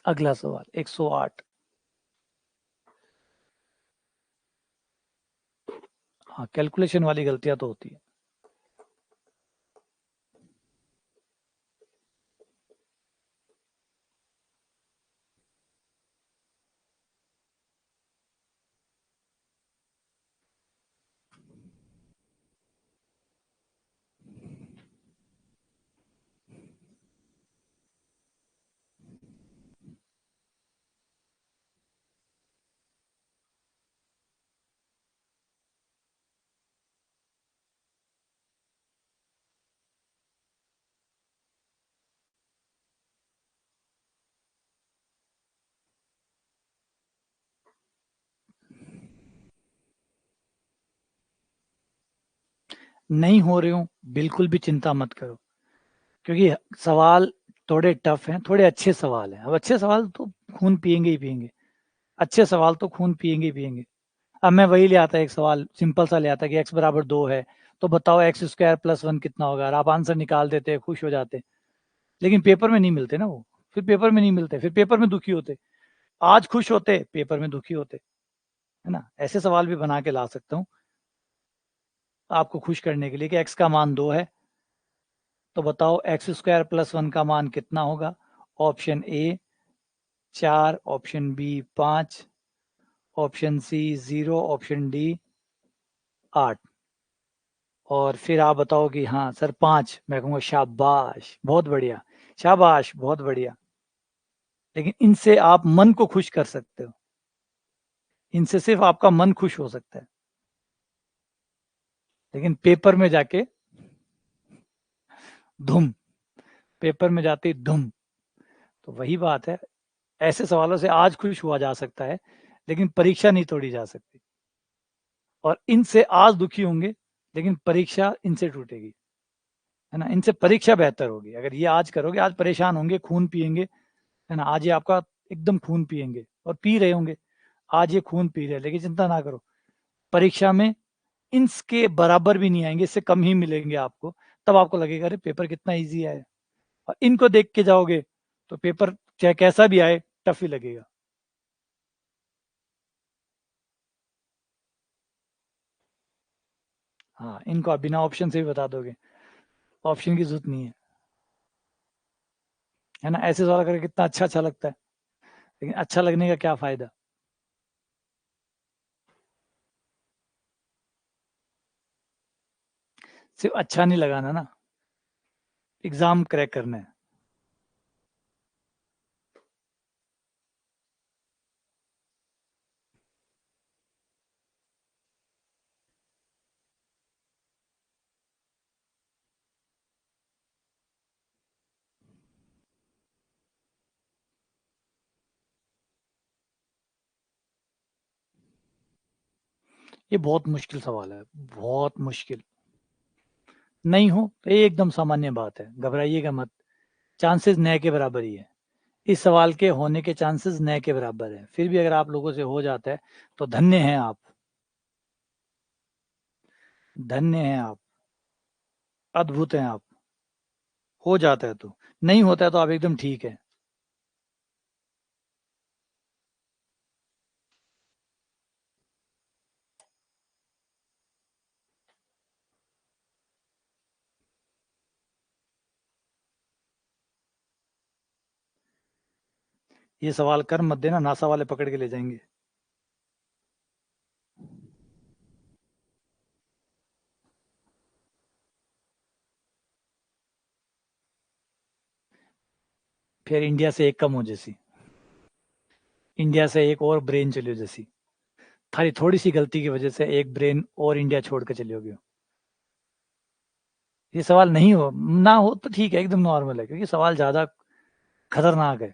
अगला सवाल 108। हाँ, कैलकुलेशन वाली गलतियां तो होती है। नहीं हो रहे हो, बिल्कुल भी चिंता मत करो, क्योंकि सवाल थोड़े टफ हैं, थोड़े अच्छे सवाल हैं। अब अच्छे सवाल तो खून पिएंगे ही पिएंगे, अच्छे सवाल तो खून पिएंगे ही पिएंगे। अब मैं वही ले आता, एक सवाल सिंपल सा ले आता कि x बराबर 2 है, तो बताओ एक्स स्क्वायर प्लस 1 कितना होगा, और आप आंसर निकाल देते, खुश हो जाते। लेकिन पेपर में नहीं मिलते ना वो, फिर पेपर में नहीं मिलते, फिर पेपर में दुखी होते। आज खुश होते, पेपर में दुखी होते, है ना। ऐसे सवाल भी बना के ला सकता हूँ आपको खुश करने के लिए, कि एक्स का मान 2 है, तो बताओ एक्स स्क्वायर प्लस 1 का मान कितना होगा। Option A 4, option B 5, option C 0, option D 8। और फिर आप बताओ कि हाँ सर 5, मैं कहूँगा शाबाश बहुत बढ़िया, शाबाश बहुत बढ़िया। लेकिन इनसे आप मन को खुश कर सकते हो, इनसे सिर्फ आपका मन खुश हो सकता है, लेकिन पेपर में जाके धुम, पेपर में जाते ही धुम। तो वही बात है, ऐसे सवालों से आज खुश हुआ जा सकता है, लेकिन परीक्षा नहीं तोड़ी जा सकती। और इनसे आज दुखी होंगे, लेकिन परीक्षा इनसे टूटेगी, है ना। इनसे परीक्षा बेहतर होगी। अगर ये आज करोगे, आज परेशान होंगे, खून पिएंगे, है ना, आज ये आपका एकदम खून पिएंगे और पी रहे होंगे, आज ये खून पी रहे हैं, लेकिन चिंता ना करो, परीक्षा में इनके बराबर भी नहीं आएंगे, इससे कम ही मिलेंगे आपको। तब आपको लगेगा अरे पेपर कितना इजी है। और इनको देख के जाओगे तो पेपर चाहे कैसा भी आए, टफ ही लगेगा। हाँ, इनको आप बिना ऑप्शन से भी बता दोगे, ऑप्शन की जरूरत नहीं है ना। ऐसे सवाल करके कितना अच्छा अच्छा लगता है, लेकिन अच्छा लगने का क्या फायदा। सिर्फ अच्छा नहीं लगाना ना, एग्जाम क्रैक करना है। ये बहुत मुश्किल सवाल है, बहुत मुश्किल। नहीं हो तो ये एकदम सामान्य बात है, घबराइएगा मत। चांसेस न के बराबर ही है, इस सवाल के होने के चांसेस न के बराबर है। फिर भी अगर आप लोगों से हो जाता है तो धन्य हैं आप, धन्य हैं आप, अद्भुत हैं आप। हो जाता है तो, नहीं होता है तो आप एकदम ठीक है। ये सवाल कर मत देना, नासा वाले पकड़ के ले जाएंगे। फिर इंडिया से एक कम हो जैसी, इंडिया से एक और ब्रेन चलियो जैसी, थारी थोड़ी सी गलती की वजह से एक ब्रेन और इंडिया छोड़ के चली होगी। ये सवाल नहीं हो ना हो तो ठीक है, एकदम नॉर्मल है, क्योंकि सवाल ज्यादा खतरनाक है,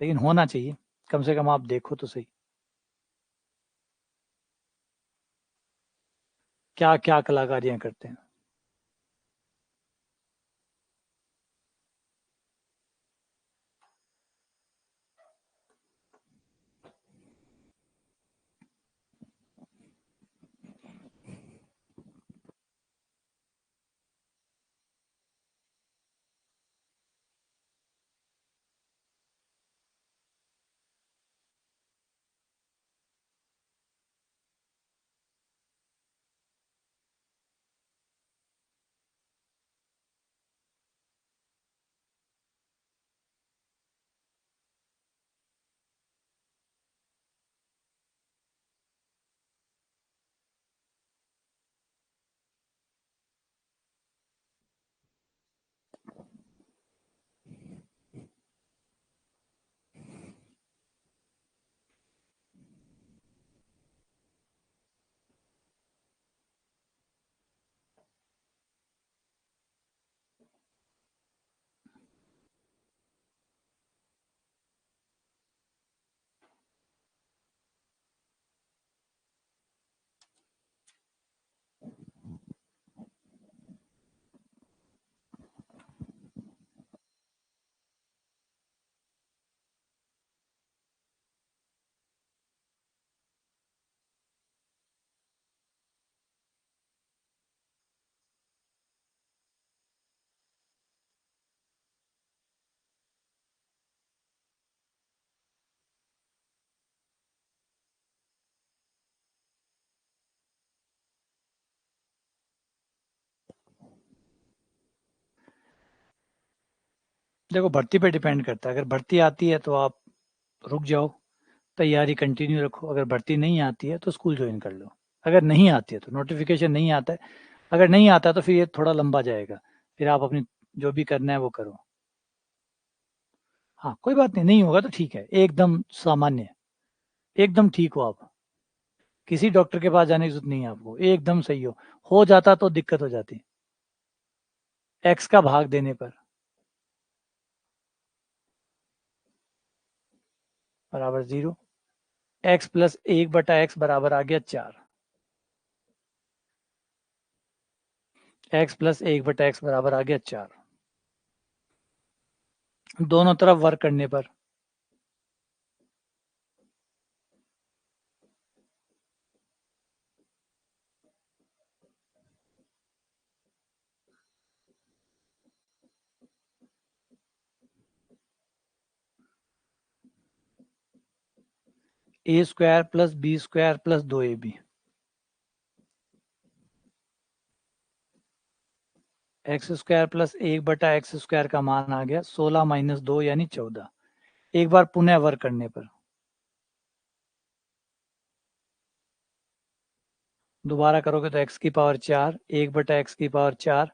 लेकिन होना चाहिए। कम से कम आप देखो तो सही, क्या क्या कलाकारियां करते हैं। देखो भर्ती पे डिपेंड करता है, अगर भर्ती आती है तो आप रुक जाओ, तैयारी कंटिन्यू रखो। अगर भर्ती नहीं आती है तो स्कूल ज्वाइन कर लो। अगर नहीं आती है तो नोटिफिकेशन नहीं आता है, अगर नहीं आता तो फिर ये थोड़ा लंबा जाएगा, फिर आप अपनी जो भी करना है वो करो। हाँ कोई बात नहीं, नहीं होगा तो ठीक है, एकदम सामान्य, एकदम ठीक हो आप, किसी डॉक्टर के पास जाने की जरूरत नहीं है आपको, एकदम सही हो जाता तो दिक्कत हो जाती एक्स का भाग देने पर, बराबर 0। एक्स प्लस 1/x बराबर आ गया 4। एक्स प्लस 1/x बराबर आ गया 4, दोनों तरफ वर्क करने पर। a² plus b² plus 2ab, x² plus 1/x² का मान आ गया 16 माइनस 2 यानी 14। एक बार पुनः वर्क करने पर दोबारा करोगे तो x की पावर 4, 1/x की पावर 4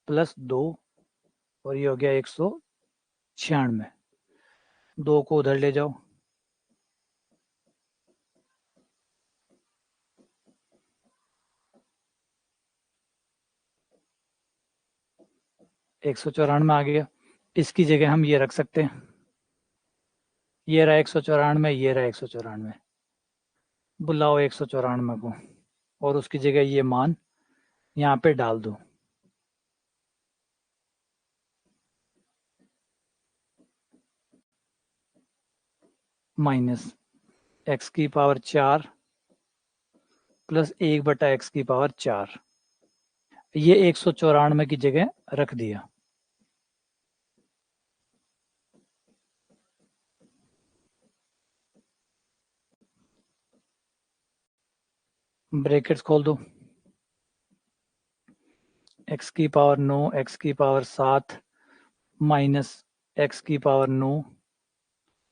प्लस 2, और ये हो गया 196। 2 को उधर ले जाओ, 194 आ गया। इसकी जगह हम ये रख सकते हैं, ये रहा 194, ये रहा 194, बुलाओ 194 को और उसकी जगह ये मान यहाँ पे डाल दो। माइनस x की पावर 4 प्लस 1/x की पावर 4, ये 194 की जगह रख दिया। ब्रैकेट्स खोल दो, x की पावर 9, x की पावर 7 माइनस x की पावर 9,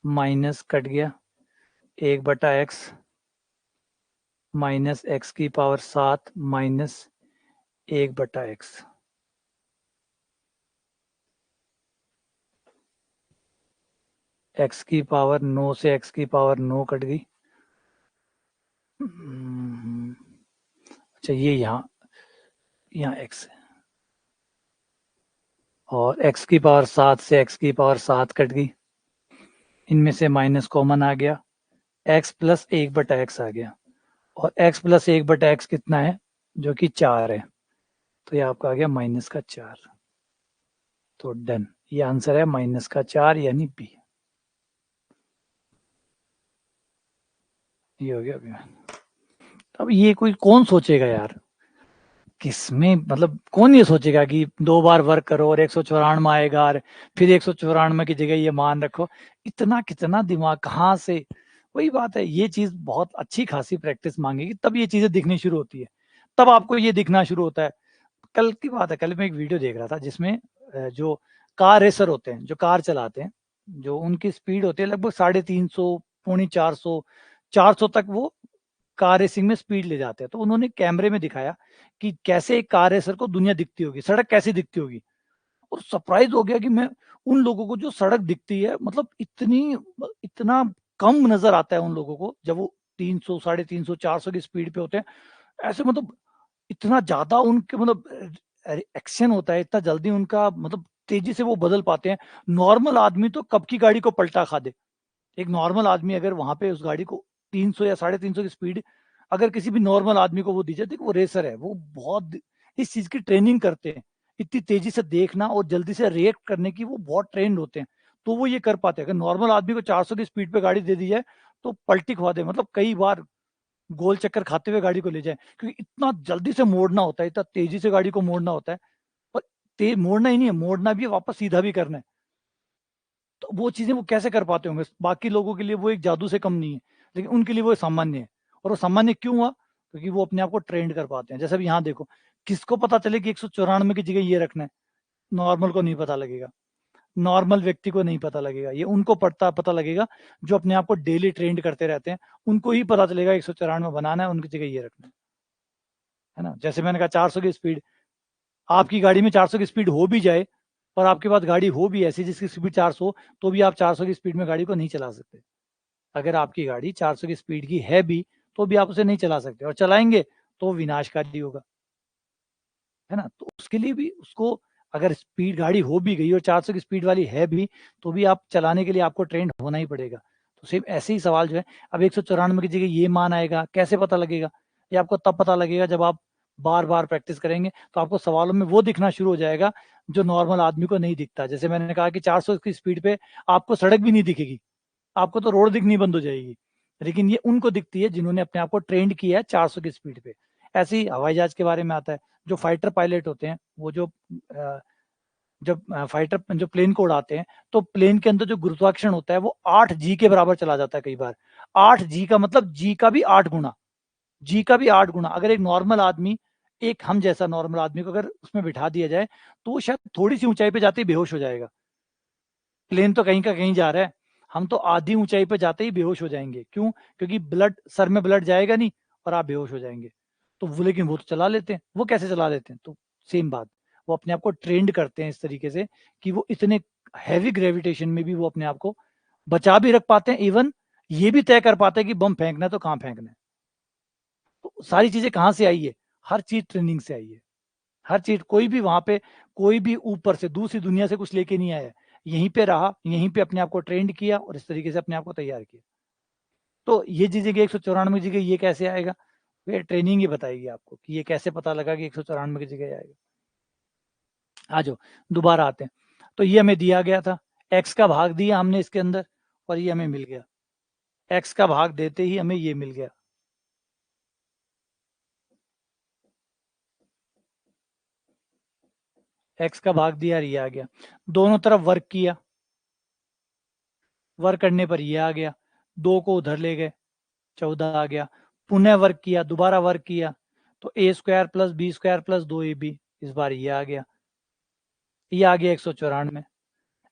माइनस कट गया 1/x माइनस x की पावर 7 माइनस 1/x। x की पावर 9 से x की पावर 9 कट गई। अच्छा ये यहाँ x है, और x की पावर 7 से x की पावर 7 कट गई, इनमें से माइनस कॉमन आ गया, x प्लस 1/x आ गया, और x प्लस 1/x कितना है, जो कि 4 है, तो ये आपका आ गया -4। तो डन, ये आंसर है -4 यानी बी। ये हो गया भैया। अब ये कोई कौन सोचेगा यार, किसमें मतलब कौन ये सोचेगा कि 2 बार वर्क करो और 194 आएगा और फिर 194 की जगह ये मान रखो, इतना कितना दिमाग कहाँ से। वही बात है, ये चीज बहुत अच्छी खासी प्रैक्टिस मांगेगी, तब ये चीजें दिखनी शुरू होती है, तब आपको ये दिखना शुरू होता है। कल की बात है, कल मैं एक वीडियो देख रहा था जिसमें जो कार रेसर होते हैं, जो कार चलाते हैं, जो उनकी स्पीड होती है लगभग 350, 450, 400 तक वो कार रेसिंग में स्पीड ले जाते हैं। तो उन्होंने कैमरे में दिखाया कि कैसे एक कार रेसर को दुनिया दिखती होगी, सड़क कैसी दिखती होगी, और सरप्राइज हो गया कि मैं उन लोगों को जो सड़क दिखती है, मतलब इतना कम नजर आता है उन लोगों को जब वो 300, 350, 400 की स्पीड पे होते हैं। ऐसे मतलब इतना ज्यादा उनके मतलब एक्शन होता है, इतना जल्दी उनका मतलब तेजी से वो बदल पाते हैं। नॉर्मल आदमी तो कब की गाड़ी को पलटा खा दे। एक नॉर्मल आदमी अगर वहां पे उस गाड़ी को 300 या 350 की स्पीड अगर किसी भी नॉर्मल आदमी को वो दी जाती, वो रेसर है, वो बहुत इस चीज की ट्रेनिंग करते हैं, इतनी तेजी से देखना और जल्दी से रिएक्ट करने की वो बहुत ट्रेंड होते हैं। तो वो ये कर पाते हैं, अगर नॉर्मल आदमी को 400 की स्पीड पे गाड़ी दे दी जाए तो पलटी खवा दे, मतलब कई बार गोल चक्कर खाते हुए गाड़ी को ले जाए, क्योंकि इतना जल्दी से मोड़ना होता है, इतना तेजी से गाड़ी को मोड़ना होता है। और तेज मोड़ना ही नहीं है, मोड़ना भी है, वापस सीधा भी करना है। तो वो चीजें वो कैसे कर पाते होंगे, बाकी लोगों के लिए वो एक जादू से कम नहीं है, लेकिन उनके लिए वो सामान्य है। और वो सामान्य क्यों हुआ, क्योंकि वो अपने आप को ट्रेंड कर पाते हैं। जैसे अभी यहाँ देखो, किसको पता चले कि 194 की जगह ये रखना है, नॉर्मल को नहीं पता लगेगा। नॉर्मल व्यक्ति को नहीं पता लगेगा, ये उनको पता लगेगा जो अपने आप को डेली ट्रेंड करते रहते हैं, उनको ही पता चलेगा 194 बनाना है, उनकी जगह ये रखना है ना। जैसे मैंने कहा 400 की स्पीड, आपकी गाड़ी में 400 की स्पीड हो भी जाए और आपके पास गाड़ी हो भी ऐसी जिसकी स्पीड 400, तो भी आप 400 की स्पीड में गाड़ी को नहीं चला सकते। अगर आपकी गाड़ी 400 की स्पीड की है भी तो भी आप उसे नहीं चला सकते, और चलाएंगे तो विनाशकारी होगा, है ना। तो उसके लिए भी उसको, अगर स्पीड गाड़ी हो भी गई और 400 की स्पीड वाली है भी, तो भी आप चलाने के लिए आपको ट्रेंड होना ही पड़ेगा। तो सेम ऐसे ही सवाल जो है, अब 194 की जगह ये मान आएगा, कैसे पता लगेगा? ये आपको तब पता लगेगा जब आप बार बार प्रैक्टिस करेंगे, तो आपको सवालों में वो दिखना शुरू हो जाएगा जो नॉर्मल आदमी को नहीं दिखता। जैसे मैंने कहा कि 400 की स्पीड पे आपको सड़क भी नहीं दिखेगी, आपको तो रोड दिखनी बंद हो जाएगी, लेकिन ये उनको दिखती है जिन्होंने अपने आप को ट्रेंड किया है 400 की स्पीड पे। ऐसे ही हवाई जहाज के बारे में आता है, जो फाइटर पायलट होते हैं, वो जब फाइटर जो प्लेन को उड़ाते हैं, तो प्लेन के अंदर जो गुरुत्वाकर्षण होता है वो 8 जी के बराबर चला जाता है कई बार। 8 जी का मतलब जी का भी 8 गुना, जी का भी 8 गुना। अगर एक नॉर्मल आदमी, एक हम जैसा नॉर्मल आदमी को अगर उसमें बिठा दिया जाए, तो वो शायद थोड़ी सी ऊंचाई पे जाते ही बेहोश हो जाएगा। प्लेन तो कहीं का कहीं जा रहा है, हम तो आधी ऊंचाई पे जाते ही बेहोश हो जाएंगे। क्यों? क्योंकि ब्लड सर में ब्लड जाएगा नहीं और आप बेहोश हो जाएंगे। तो वो, लेकिन वो तो चला लेते हैं। वो कैसे चला लेते हैं? तो सेम बात, वो अपने आप को ट्रेंड करते हैं इस तरीके से कि वो इतने हैवी ग्रेविटेशन में भी वो अपने आप को बचा भी रख पाते हैं। इवन ये भी तय कर पाते हैं कि बम फेंकना है तो कहाँ फेंकना है। तो सारी चीजें कहाँ से आई है? हर चीज ट्रेनिंग से आई है। हर चीज, कोई भी वहां पे, कोई भी ऊपर से दूसरी दुनिया से कुछ लेके नहीं आया, यहीं पे रहा, यहीं पे अपने आप को ट्रेंड किया और इस तरीके से अपने आप को तैयार किया। तो ये चीजें कि 194 की जगह ये कैसे आएगा, ये ट्रेनिंग ही बताएगी आपको कि ये कैसे पता लगा कि 194 की जगह आएगा। आ जाओ, दोबारा आते हैं। तो ये हमें दिया गया था, एक्स का भाग दिया हमने इसके अंदर और ये हमें मिल गया। एक्स का भाग देते ही हमें ये मिल गया। एक्स का भाग दिया और ये आ गया। दोनों तरफ वर्क किया, वर्क करने पर ये आ गया। 2 को उधर ले गए, 14 आ गया। पुनः वर्क किया, दोबारा वर्क किया, तो A square plus B square plus 2ab, इस बार ये आ गया। ये आ गया 194।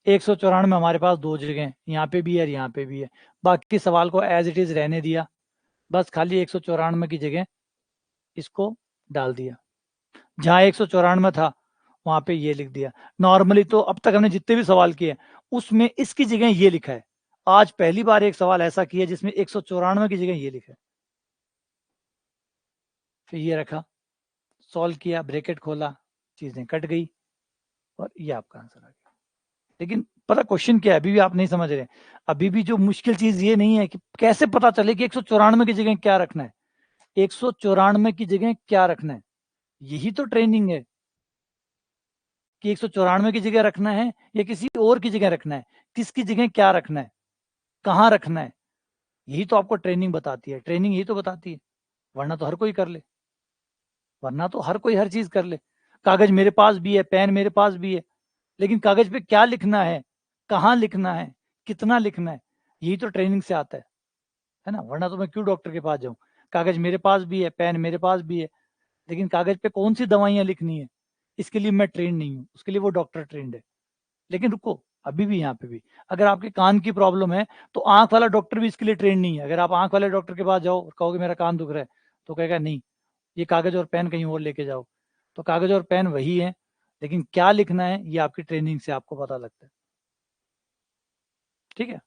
194 हमारे पास दो जगह, यहाँ पे भी है और यहाँ पे भी है। बाकी सवाल को एज इट इज रहने दिया, बस खाली 194 की जगह इसको डाल दिया। जहाँ 194 था वहां पे ये लिख दिया। नॉर्मली तो अब तक हमने जितने भी सवाल किए उसमें इसकी जगह ये लिखा है। आज पहली बार एक सवाल ऐसा किया जिसमें 194 की जगह ये लिखा है। फिर ये रखा, सॉल्व किया, ब्रैकेट खोला, चीजें कट गई और ये आपका आंसर आ गया। लेकिन पता क्वेश्चन क्या है, अभी भी आप नहीं समझ रहे। अभी भी जो मुश्किल चीज ये नहीं है कि कैसे पता चले कि 194 की जगह क्या रखना है। 194 की जगह क्या रखना है, यही तो ट्रेनिंग है कि 194 की जगह रखना है या किसी और की जगह रखना है, किसकी जगह क्या रखना है, कहाँ रखना है। यही तो आपको ट्रेनिंग बताती है, ट्रेनिंग यही तो बताती है। वरना तो हर कोई कर ले, वरना तो हर कोई हर चीज कर ले। कागज मेरे पास भी है, पेन मेरे पास भी है, लेकिन कागज पे क्या लिखना है, कहाँ लिखना है, कितना लिखना है, यही तो ट्रेनिंग से आता है ना। वरना तो मैं क्यों डॉक्टर के पास जाऊं? कागज मेरे पास भी है, पेन मेरे पास भी है, लेकिन कागज पे कौन सी दवाइयां लिखनी है, इसके लिए मैं ट्रेंड नहीं हूँ, उसके लिए वो डॉक्टर ट्रेंड है। लेकिन रुको, अभी भी यहाँ पे भी अगर आपके कान की प्रॉब्लम है, तो आंख वाला डॉक्टर भी इसके लिए ट्रेंड नहीं है। अगर आप आंख वाले डॉक्टर के पास जाओ और कहोगे मेरा कान दुख रहा है, तो कहेगा नहीं, ये कागज और पेन कहीं और लेके जाओ। तो कागज और पेन वही है, लेकिन क्या लिखना है ये आपकी ट्रेनिंग से आपको पता लगता है। ठीक है,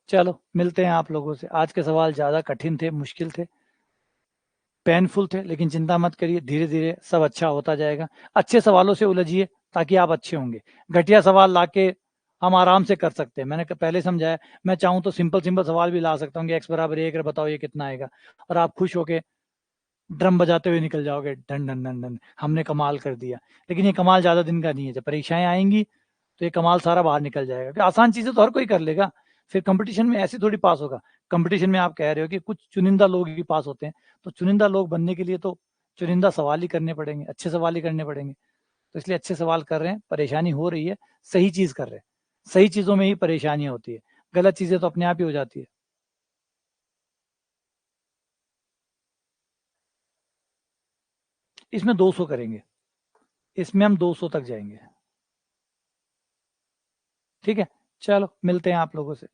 चलो मिलते हैं आप लोगों से। आज के सवाल ज्यादा कठिन थे, मुश्किल थे, पेनफुल थे, लेकिन चिंता मत करिए, धीरे धीरे सब अच्छा होता जाएगा। अच्छे सवालों से उलझिए ताकि आप अच्छे होंगे। घटिया सवाल लाके हम आराम से कर सकते हैं, मैंने पहले समझाया। मैं चाहूँ तो सिंपल सिंपल सवाल भी ला सकता हूँ कि एक्स बराबर 1 बताओ ये कितना आएगा, और आप खुश होके ड्रम बजाते हुए निकल जाओगे, डन डन डन डन, हमने कमाल कर दिया। लेकिन ये कमाल ज्यादा दिन का नहीं है, जब परीक्षाएं आएंगी तो ये कमाल सारा बाहर निकल जाएगा। कि आसान चीजें तो हर कोई कर लेगा, फिर कंपटीशन में ऐसे थोड़ी पास होगा। कंपटीशन में आप कह रहे हो कि कुछ चुनिंदा लोग ही पास होते हैं, तो चुनिंदा लोग बनने के लिए तो चुनिंदा सवाल ही करने पड़ेंगे, अच्छे सवाल ही करने पड़ेंगे। तो इसलिए अच्छे सवाल कर रहे हैं, परेशानी हो रही है, सही चीज कर रहे हैं। सही चीजों में ही परेशानियां होती है, गलत चीजें तो अपने आप ही हो जाती है। इसमें 200 करेंगे, इसमें हम 200 तक जाएंगे। ठीक है, चलो मिलते हैं आप लोगों से।